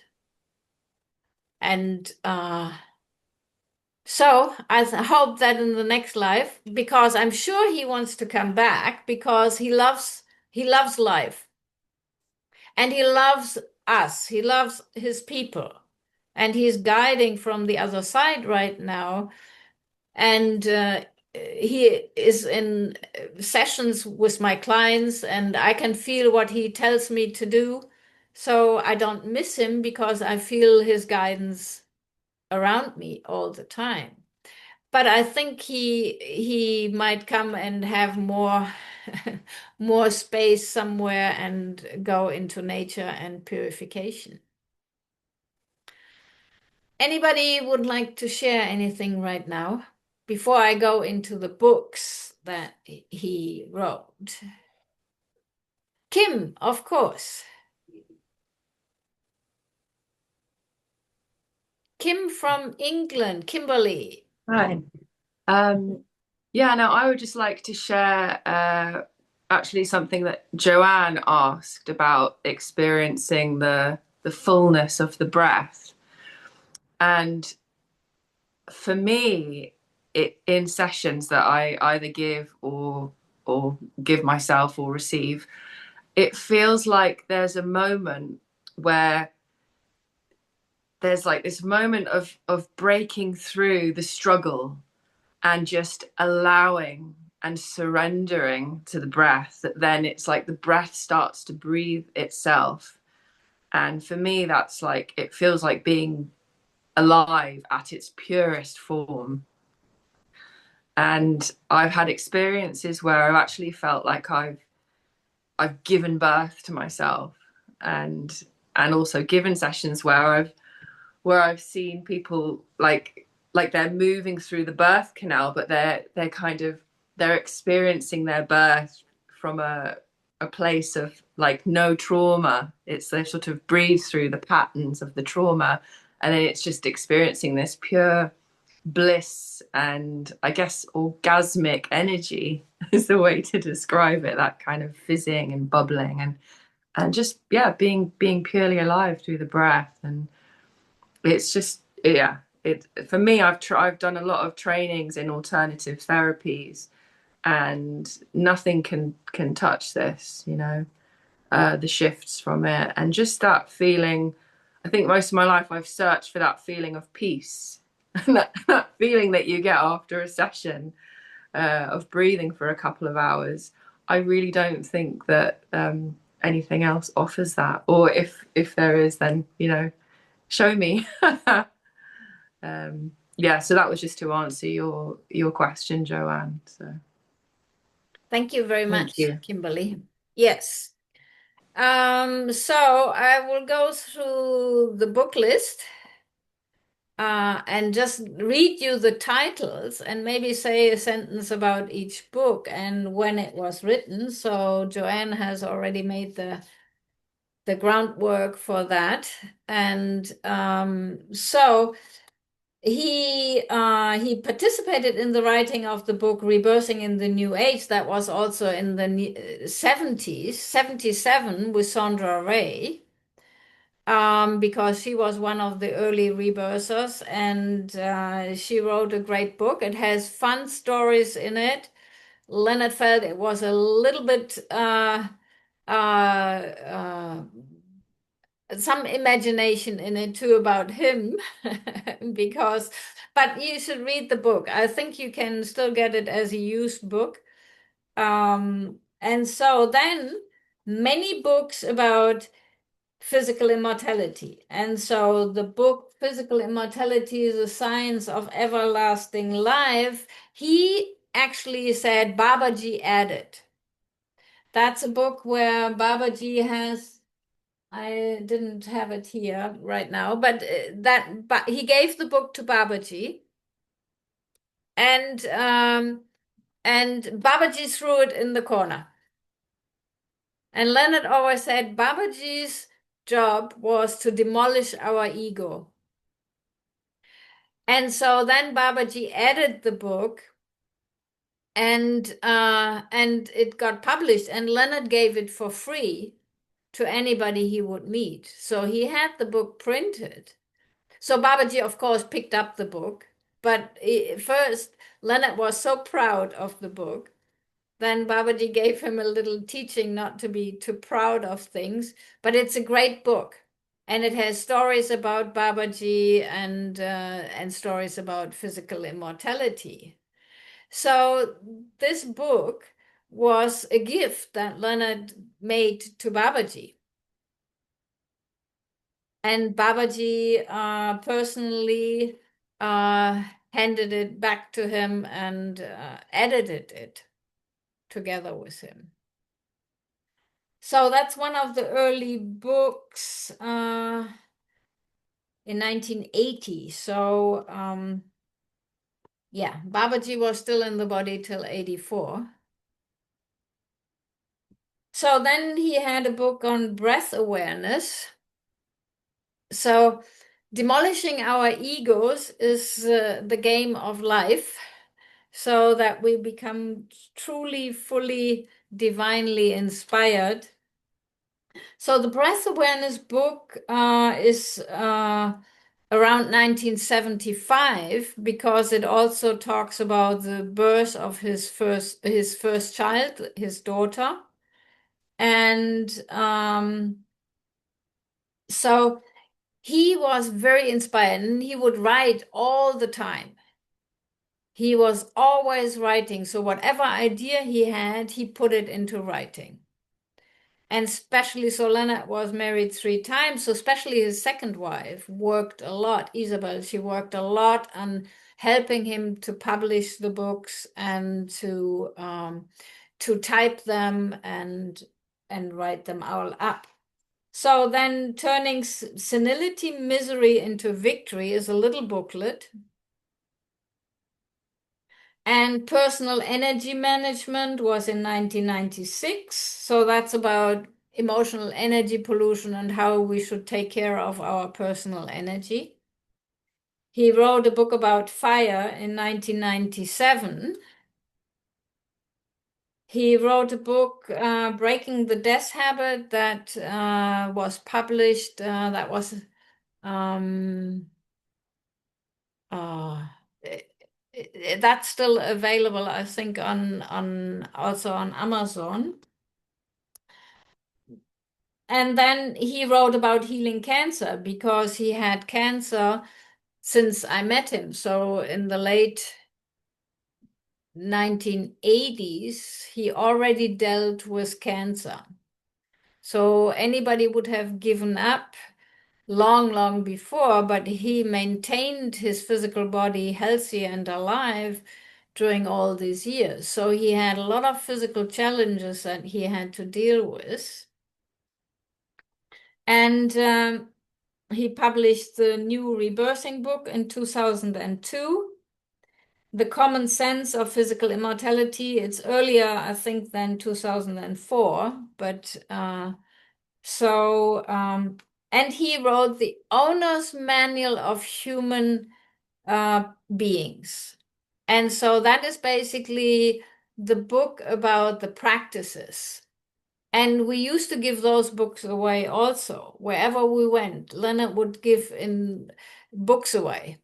And so I hope that in the next life, because I'm sure he wants to come back, because he loves life, and he loves us, he loves his people, and he's guiding from the other side right now. And he is in sessions with my clients, and I can feel what he tells me to do. So I don't miss him, because I feel his guidance around me all the time. But I think he might come and have more more space somewhere and go into nature and purification. Anybody would like to share anything right now before I go into the books that he wrote? Kim, of course. Kim from England, Kimberly. Hi. Yeah, no, I would just like to share actually something that Joanne asked about experiencing the fullness of the breath. And for me, in sessions that I either give or give myself or receive, it feels like there's a moment where there's like this moment of breaking through the struggle and just allowing and surrendering to the breath, that then it's like the breath starts to breathe itself. And for me, that's like, it feels like being alive at its purest form. And I've had experiences where I've actually felt like I've given birth to myself, and also given sessions where I've seen people like they're moving through the birth canal, but they're kind of, they're experiencing their birth from a place of like no trauma. It's they sort of breathe through the patterns of the trauma, and then it's just experiencing this pure bliss and I guess orgasmic energy is the way to describe it. That kind of fizzing and bubbling and just being purely alive through the breath. And it's just it for me, I've done a lot of trainings in alternative therapies, and nothing can touch this, the shifts from it and just that feeling. I think most of my life I've searched for that feeling of peace, that feeling that you get after a session of breathing for a couple of hours. I really don't think that anything else offers that, or if there is, then show me. So that was just to answer your question, Joanne. So Thank you very thank much, you. Kimberly. Yes. So I will go through the book list and just read you the titles and maybe say a sentence about each book and when it was written. So Joanne has already made the groundwork for that. And so he participated in the writing of the book Rebirthing in the New Age. That was also in the 70s, 77 with Sandra Ray. Because she was one of the early rebirthers, and she wrote a great book. It has fun stories in it. Leonard felt it was a little bit some imagination in it too about him, but you should read the book. I think you can still get it as a used book. And so then many books about physical immortality. And so the book Physical Immortality, The Science of Everlasting Life, he actually said Babaji added. That's a book where Babaji has, I didn't have it here right now, but he gave the book to Babaji, and Babaji threw it in the corner. And Leonard always said Babaji's job was to demolish our ego. And so then Babaji added the book, and it got published, and Leonard gave it for free to anybody he would meet. So he had the book printed. So Babaji, of course, picked up the book, but first Leonard was so proud of the book. Then Babaji gave him a little teaching not to be too proud of things, but it's a great book. And it has stories about Babaji and stories about physical immortality. So this book was a gift that Leonard made to Babaji. And Babaji personally handed it back to him and edited it together with him. So that's one of the early books in 1980. So Babaji was still in the body till 84. So then he had a book on breath awareness. So demolishing our egos is the game of life. so that we become truly, fully, divinely inspired. So the breath awareness book is around 1975, because it also talks about the birth of his first child, his daughter. And so he was very inspired, and he would write all the time. He was always writing. So whatever idea he had, he put it into writing. And especially, so Leonard was married 3 times, so especially his second wife worked a lot. Isabel, she worked a lot on helping him to publish the books and to type them and write them all up. So then Turning Senility, Misery into Victory is a little booklet. And Personal Energy Management was in 1996. So that's about emotional energy pollution and how we should take care of our personal energy. He wrote a book about fire in 1997. He wrote a book, Breaking the Death Habit, that was published. That was that's still available, I think, on also on Amazon. And then he wrote about healing cancer, because he had cancer since I met him. So in the late 1980s, he already dealt with cancer. So anybody would have given up long, long before, but he maintained his physical body healthy and alive during all these years. So he had a lot of physical challenges that he had to deal with. And he published the new Rebirthing book in 2002. The Common Sense of Physical Immortality. It's earlier, I think, than 2004, but and he wrote the Owner's Manual of Human Beings. And so that is basically the book about the practices. And we used to give those books away also. Wherever we went, Leonard would give in books away.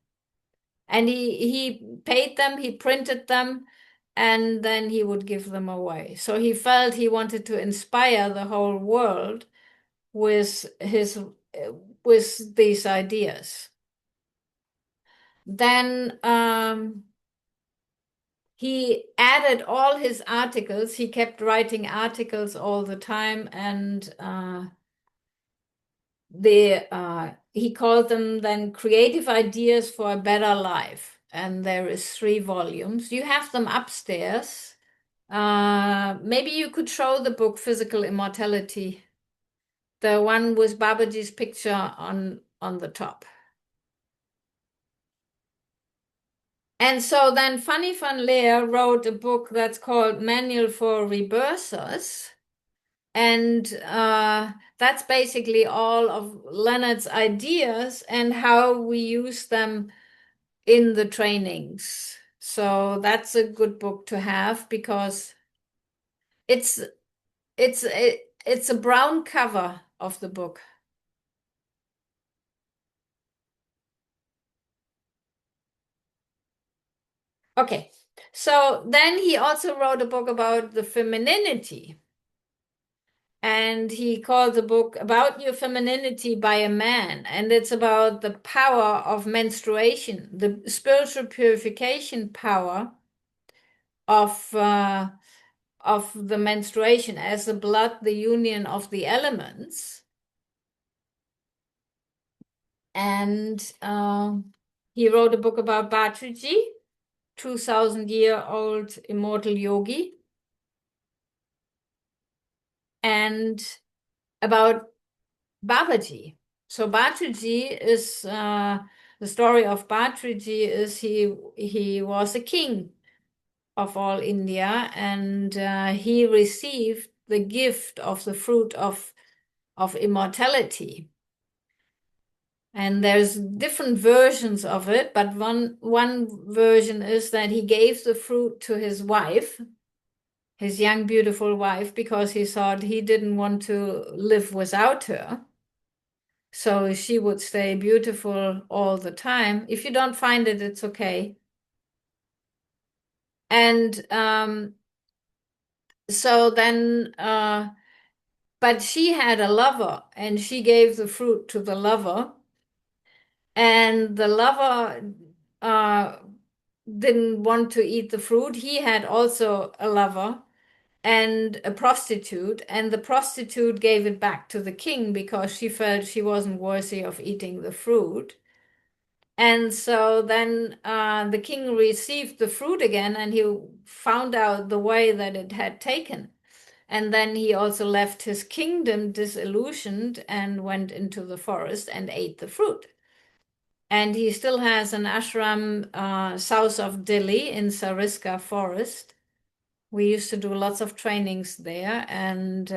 And he paid them, he printed them, and then he would give them away. So he felt he wanted to inspire the whole world with these ideas. Then he added all his articles. He kept writing articles all the time, and he called them then Creative Ideas for a Better Life. And there is 3 volumes. You have them upstairs. Maybe you could show the book Physical Immortality, the one with Babaji's picture on the top. And so then Fanny van Leer wrote a book that's called Manual for Rebirthers. And that's basically all of Leonard's ideas and how we use them in the trainings. So that's a good book to have, because it's a brown cover of the book. Okay, so then he also wrote a book about the femininity. And he called the book About Your Femininity by a Man. And it's about the power of menstruation, the spiritual purification power of the menstruation as the blood, the union of the elements. And he wrote a book about Bhatraji, 2,000-year-old immortal yogi. And about Babaji. So Bhatraji is the story of Bhatraji is he was a king of all India, and he received the gift of the fruit of immortality. And there's different versions of it, but one version is that he gave the fruit to his wife, his young, beautiful wife, because he thought he didn't want to live without her. So she would stay beautiful all the time. If you don't find it, it's okay. And so then, but she had a lover, and she gave the fruit to the lover. And the lover didn't want to eat the fruit. He had also a lover and a prostitute, and the prostitute gave it back to the king because she felt she wasn't worthy of eating the fruit. And so then the king received the fruit again, and he found out the way that it had taken. And then he also left his kingdom disillusioned and went into the forest and ate the fruit. And he still has an ashram south of Delhi in Sariska Forest. We used to do lots of trainings there, and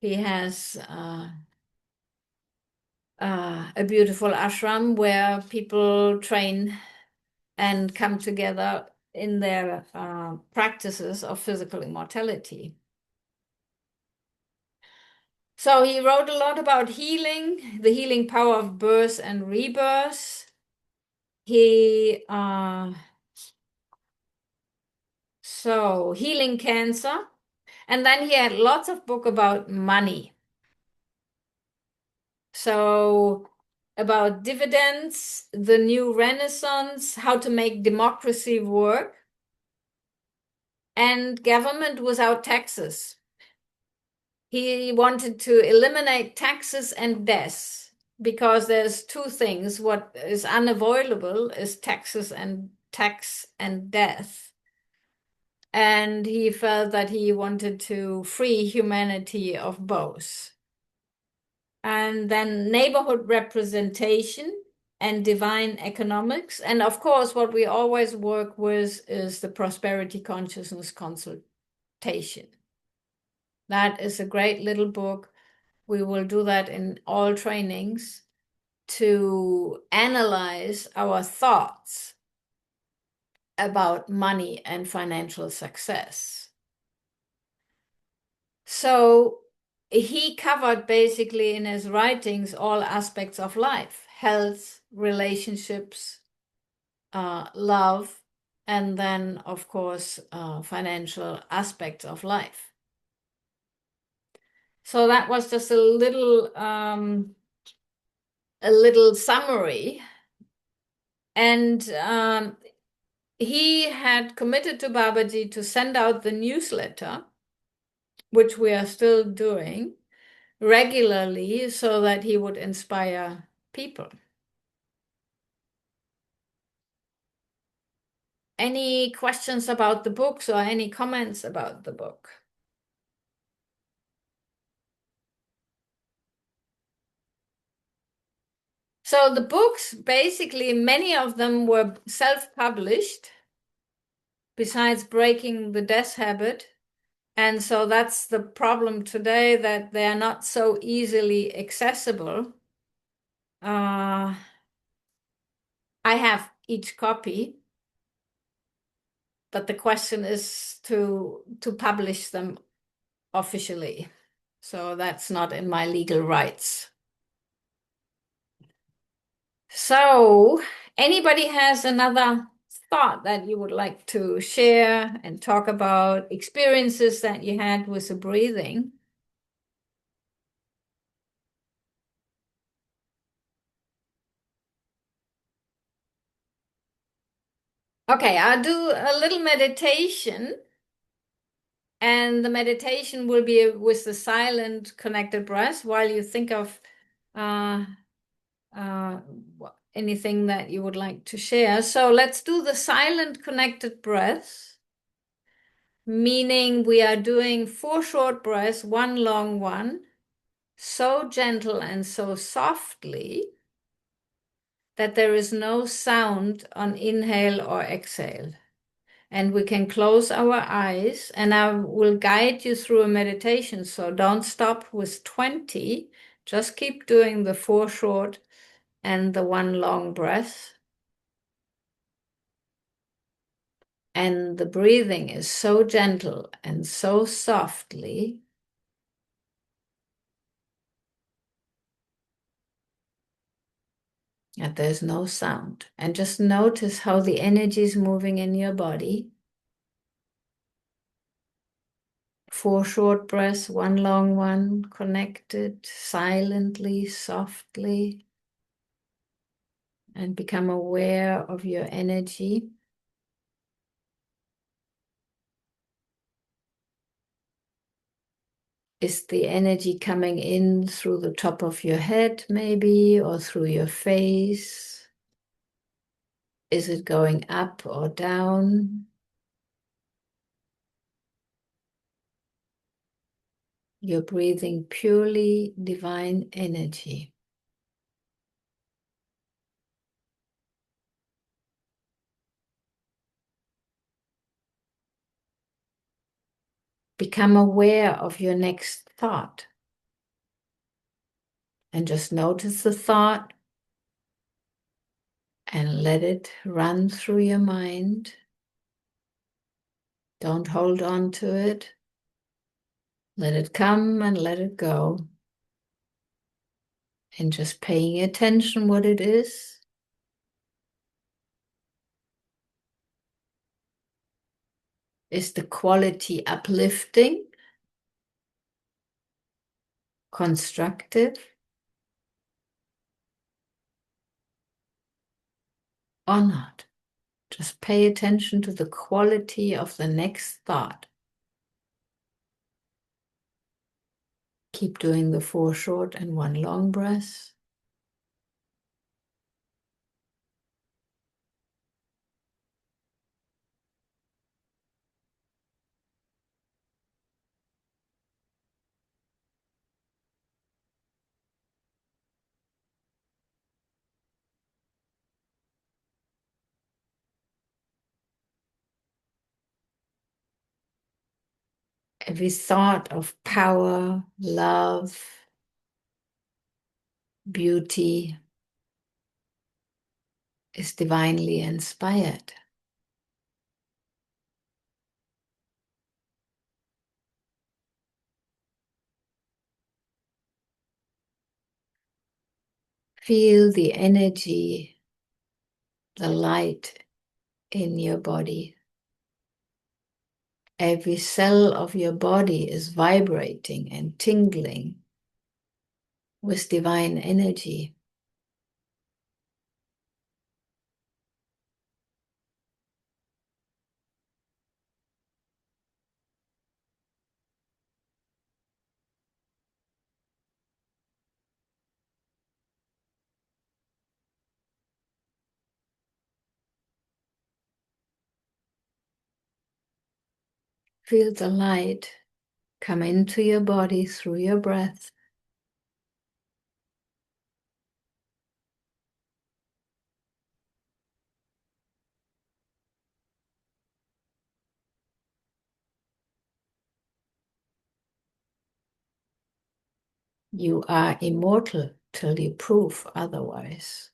he has a beautiful ashram where people train and come together in their practices of physical immortality. So he wrote a lot about healing, the healing power of birth and rebirth. So healing cancer. And then he had lots of books about money. So about dividends, the new renaissance, how to make democracy work, and government without taxes. He wanted to eliminate taxes and deaths because there's two things. What is unavoidable is taxes and death. And he felt that he wanted to free humanity of both. And then neighborhood representation and divine economics. And of course, what we always work with is the prosperity consciousness consultation. That is a great little book. We will do that in all trainings to analyze our thoughts about money and financial success. So he covered basically in his writings all aspects of life: health, relationships, love, and then, of course, financial aspects of life. So that was just a little summary. And he had committed to Babaji to send out the newsletter, which we are still doing regularly, so that he would inspire people. Any questions about the books or any comments about the book? So the books, basically, many of them were self-published, besides Breaking the Death Habit. And so that's the problem today, that they are not so easily accessible. I have each copy, but the question is to publish them officially. So that's not in my legal rights. So anybody has another thought that you would like to share and talk about, experiences that you had with the breathing? Okay, I'll do a little meditation, and the meditation will be with the silent connected breath while you think of anything that you would like to share. So let's do the silent connected breath, meaning we are doing 4 short breaths, 1 long one, so gentle and so softly that there is no sound on inhale or exhale. And we can close our eyes, and I will guide you through a meditation. So don't stop with 20, just keep doing the 4 short and the one long breath. And the breathing is so gentle and so softly that there's no sound. And just notice how the energy is moving in your body. 4 short breaths, 1 long one, connected silently, softly, and become aware of your energy. Is the energy coming in through the top of your head, maybe, or through your face? Is it going up or down? You're breathing purely divine energy. Become aware of your next thought. And just notice the thought and let it run through your mind. Don't hold on to it. Let it come and let it go. And just paying attention what it is. Is the quality uplifting, constructive, or not? Just pay attention to the quality of the next thought. Keep doing the 4 short and 1 long breaths. Every thought of power, love, beauty is divinely inspired. Feel the energy, the light in your body. Every cell of your body is vibrating and tingling with divine energy. Feel the light come into your body through your breath. You are immortal till you prove otherwise.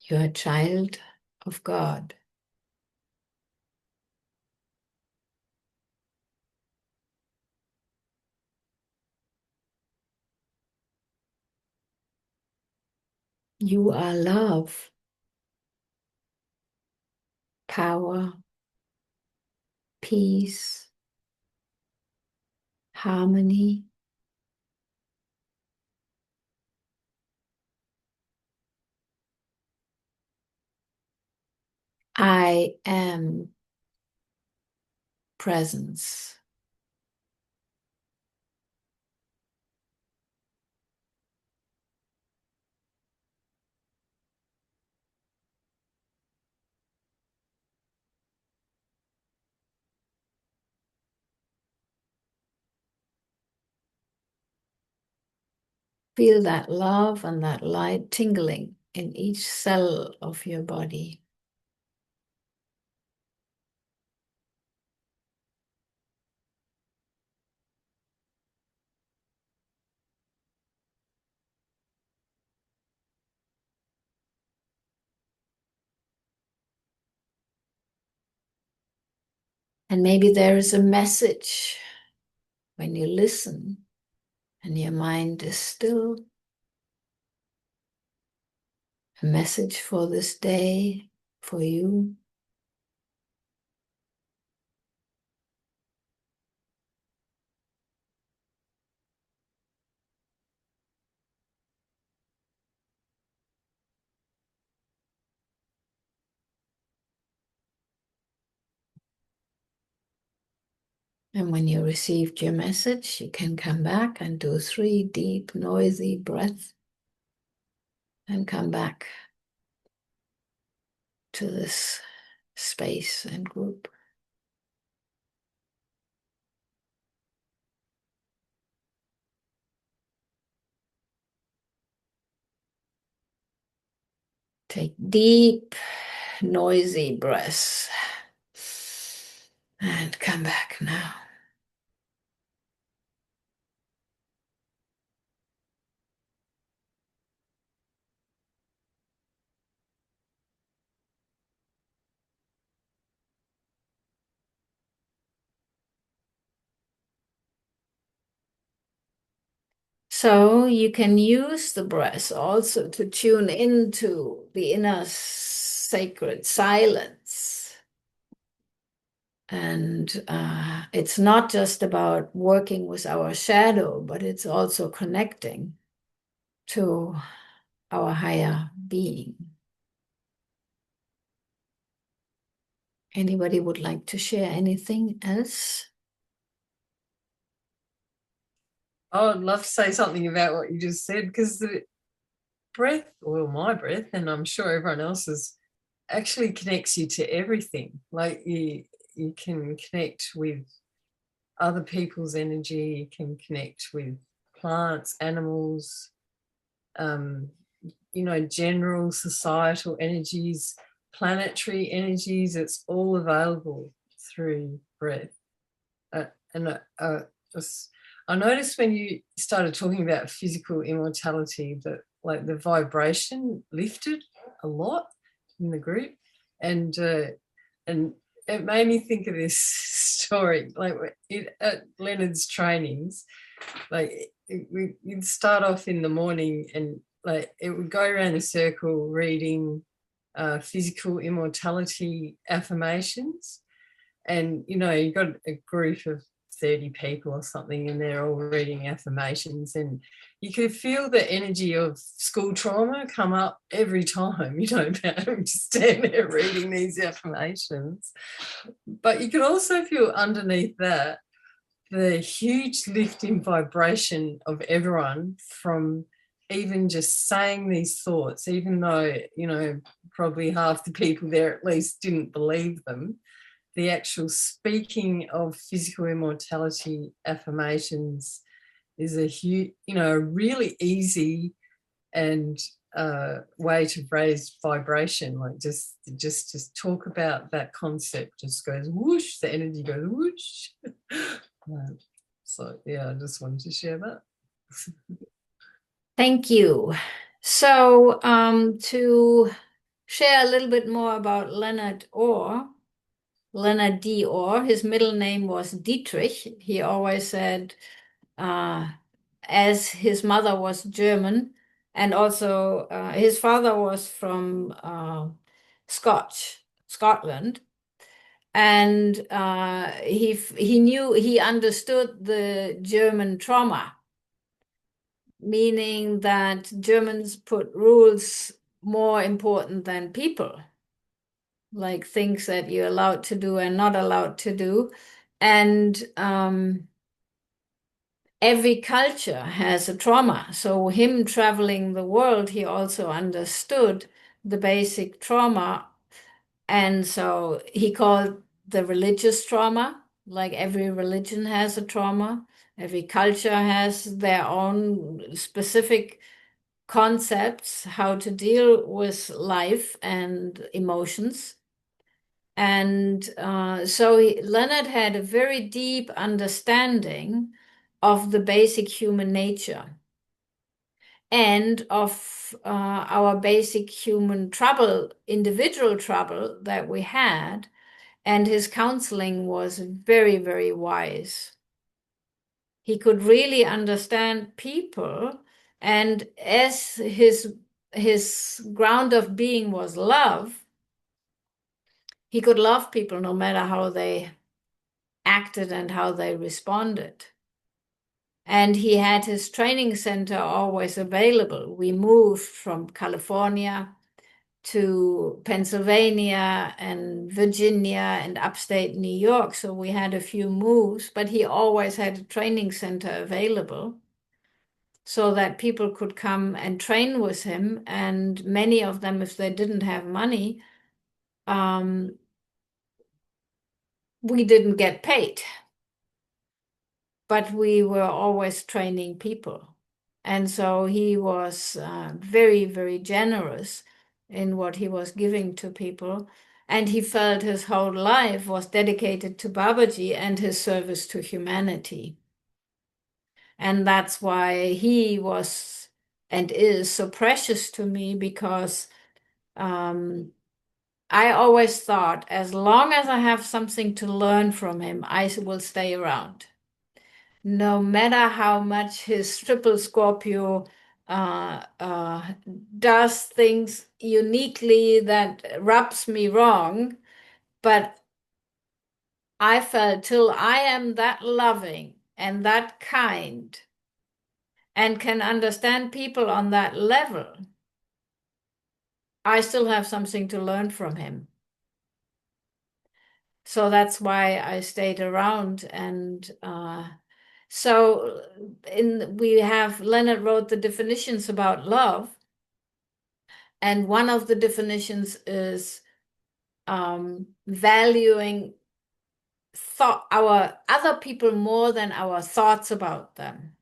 You are a child of God. You are love, power, peace, harmony. I am presence. Feel that love and that light tingling in each cell of your body. And maybe there is a message when you listen and your mind is still. A message for this day, for you. And when you received your message, you can come back and do 3 deep, noisy breaths and come back to this space and group. Take deep, noisy breaths and come back now. So you can use the breath also to tune into the inner sacred silence. And it's not just about working with our shadow, but it's also connecting to our higher being. Anybody would like to share anything else? Oh, I'd love to say something about what you just said, because the breath, well, my breath, and I'm sure everyone else's, actually connects you to everything. Like you can connect with other people's energy, you can connect with plants, animals, general societal energies, planetary energies. It's all available through breath. I noticed when you started talking about physical immortality that like the vibration lifted a lot in the group, and it made me think of this story. Like at Leonard's trainings, like we'd start off in the morning and like it would go around a circle reading physical immortality affirmations, and you got a group of 30 people or something and they're all reading affirmations, and you could feel the energy of school trauma come up every time, about having to stand there reading these affirmations. But you could also feel underneath that the huge lift in vibration of everyone from even just saying these thoughts, even though, probably half the people there at least didn't believe them. The actual speaking of physical immortality affirmations is a huge, a really easy and way to raise vibration. Like just talk about that concept just goes whoosh, the energy goes whoosh. So yeah, I just wanted to share that. Thank you. So to share a little bit more about Leonard D. Orr, his middle name was Dietrich. He always said, as his mother was German, and also his father was from Scotland. And he understood the German trauma, meaning that Germans put rules more important than people, like things that you're allowed to do and not allowed to do. And every culture has a trauma. So him traveling the world, he also understood the basic trauma. And so he called the religious trauma, like every religion has a trauma. Every culture has their own specific concepts, how to deal with life and emotions. And so Leonard had a very deep understanding of the basic human nature and of our basic human trouble, individual trouble that we had, And his counseling was very, very wise. He could really understand people, and as his ground of being was love, he could love people no matter how they acted and how they responded. And he had his training center always available. We moved from California to Pennsylvania and Virginia and upstate New York. So we had a few moves, but he always had a training center available so that people could come and train with him. And many of them, if they didn't have money, we didn't get paid, but we were always training people. And so he was very, very generous in what he was giving to people. And he felt his whole life was dedicated to Babaji and his service to humanity. And that's why he was and is so precious to me, because I always thought, as long as I have something to learn from him, I will stay around. No matter how much his triple Scorpio does things uniquely that rubs me wrong, but I felt till I am that loving and that kind and can understand people on that level, I still have something to learn from him. So that's why I stayed around. And so Leonard wrote the definitions about love. And one of the definitions is valuing our other people more than our thoughts about them.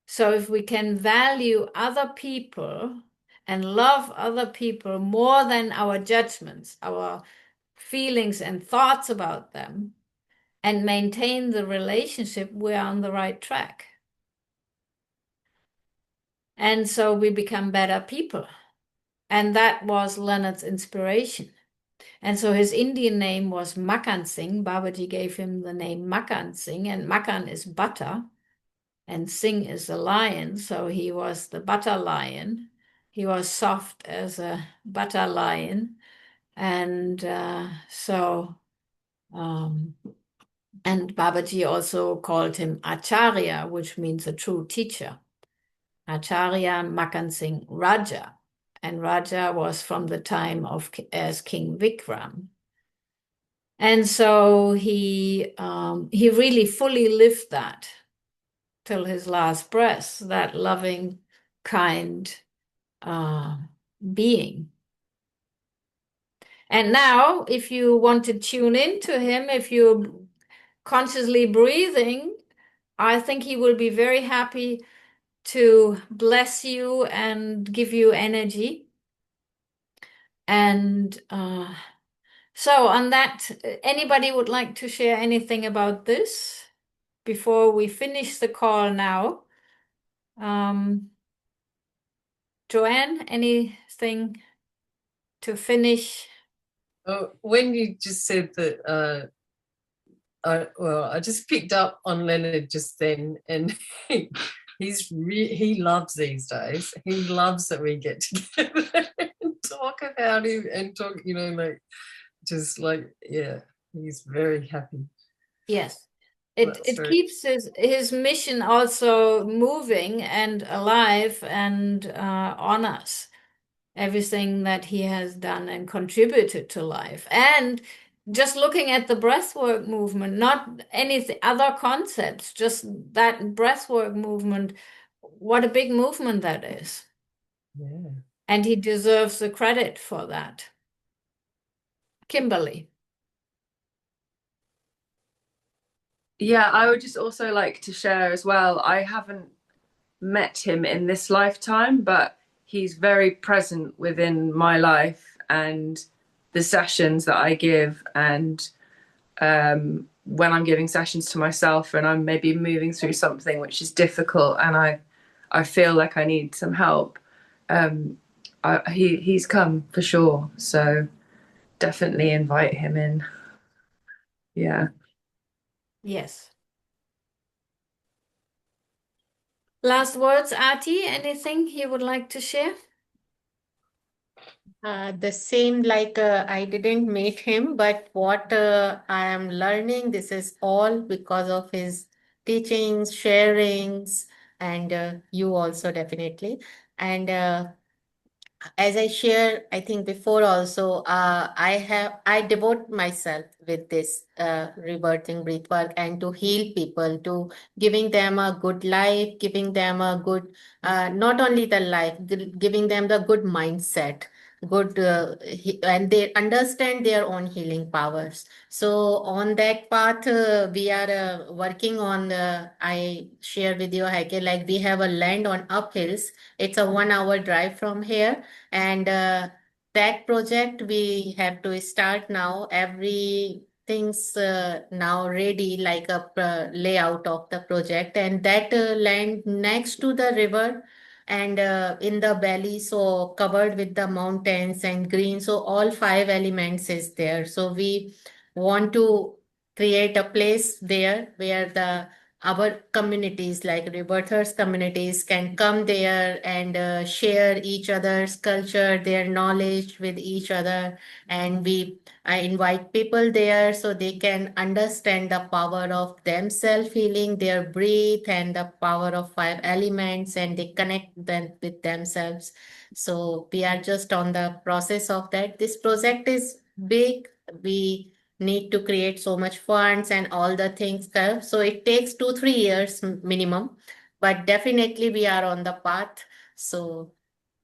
So if we can value other people and love other people more than our judgments, our feelings and thoughts about them, and maintain the relationship, we're on the right track. And so we become better people. And that was Leonard's inspiration. And so his Indian name was Makan Singh. Babaji gave him the name Makan Singh, and Makan is butter, and Singh is a lion. So he was the butter lion. He was soft as a butter lion. And and Babaji also called him Acharya, which means a true teacher. Acharya Makan Singh Raja. And Raja was from the time as King Vikram. And so he really fully lived that till his last breath, that loving, kind being. And now, if you want to tune into him, if you're consciously breathing, I think he will be very happy to bless you and give you energy. And so on that, anybody would like to share anything about this before we finish the call now? Joanne, anything to finish? When you just said that, I just picked up on Leonard just then, and he loves these days. He loves that we get together and talk about him and talk, he's very happy. Yes. It keeps his mission also moving and alive and on us. Everything that he has done and contributed to life. And just looking at the breathwork movement, not anything, other concepts, just that breathwork movement, what a big movement that is. Yeah. And he deserves the credit for that. Kimberly. Yeah, I would just also like to share as well. I haven't met him in this lifetime, but he's very present within my life and the sessions that I give. And when I'm giving sessions to myself and I'm maybe moving through something which is difficult and I feel like I need some help, he's come for sure. So definitely invite him in. Yeah. Yes. Last words, Artie, anything you would like to share? The same, like I didn't meet him, but what I am learning, this is all because of his teachings, sharings, and you also definitely. And as I shared, I think before also, I devote myself with this rebirthing breath work and to heal people, to giving them a good life, giving them a good, not only the life, giving them the good mindset, good, and they understand their own healing powers. So on that path, we are working on. I share with you, Heike, like we have a land on uphills. It's a 1 hour drive from here, and that project we have to start now. Everything's now ready, like a layout of the project, and that land next to the river and in the valley, so covered with the mountains and green. So all five elements is there. So we want to create a place there where the our communities like rebirthers communities can come there and share each other's culture, their knowledge with each other. And I invite people there so they can understand the power of themselves healing their breath and the power of five elements, and they connect them with themselves. So we are just on the process of that. This project is big. We need to create so much funds and all the things. So it takes 2-3 years minimum, but definitely we are on the path. So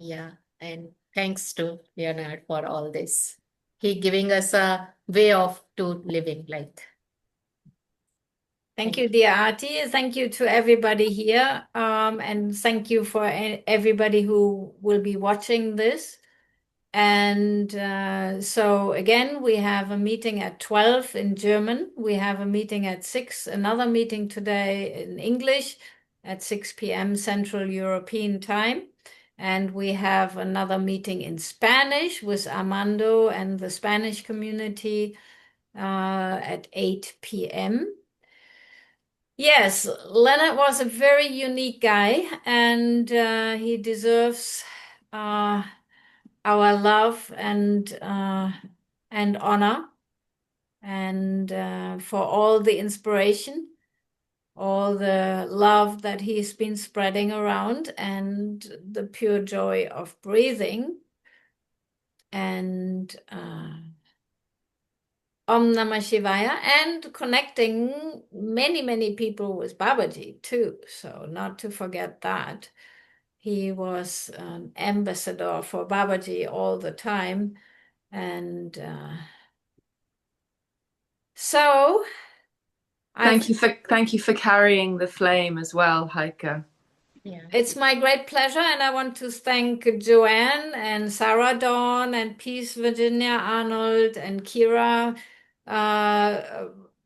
yeah, and thanks to Leonard for all this. He giving us a way of to living like. Thank you, dear Artie. Thank you to everybody here. And thank you for everybody who will be watching this. And so again, we have a meeting at 12 in German. We have a meeting at 6, another meeting today in English at 6 p.m. Central European Time. And we have another meeting in Spanish with Armando and the Spanish community at 8 p.m. Yes, Leonard was a very unique guy, and he deserves our love and honor, and for all the inspiration, all the love that he's been spreading around, and the pure joy of breathing. And Om Namah Shivaya, and connecting many, many people with Babaji too. So not to forget that. He was an ambassador for Babaji all the time. And so Thank you for carrying the flame as well, Heike. Yeah. It's my great pleasure, and I want to thank Joanne and Sarah Dawn and Peace Virginia Arnold and Kira,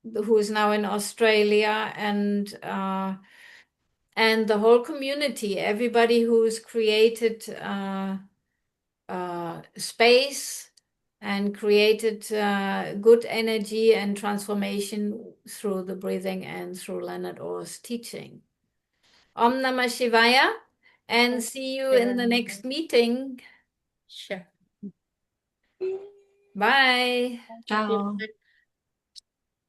who is now in Australia, and the whole community, everybody who's created space and created good energy and transformation through the breathing and through Leonard Orr's teaching. Om Namah Shivaya, and see you in the next meeting. Sure. Bye. Ciao.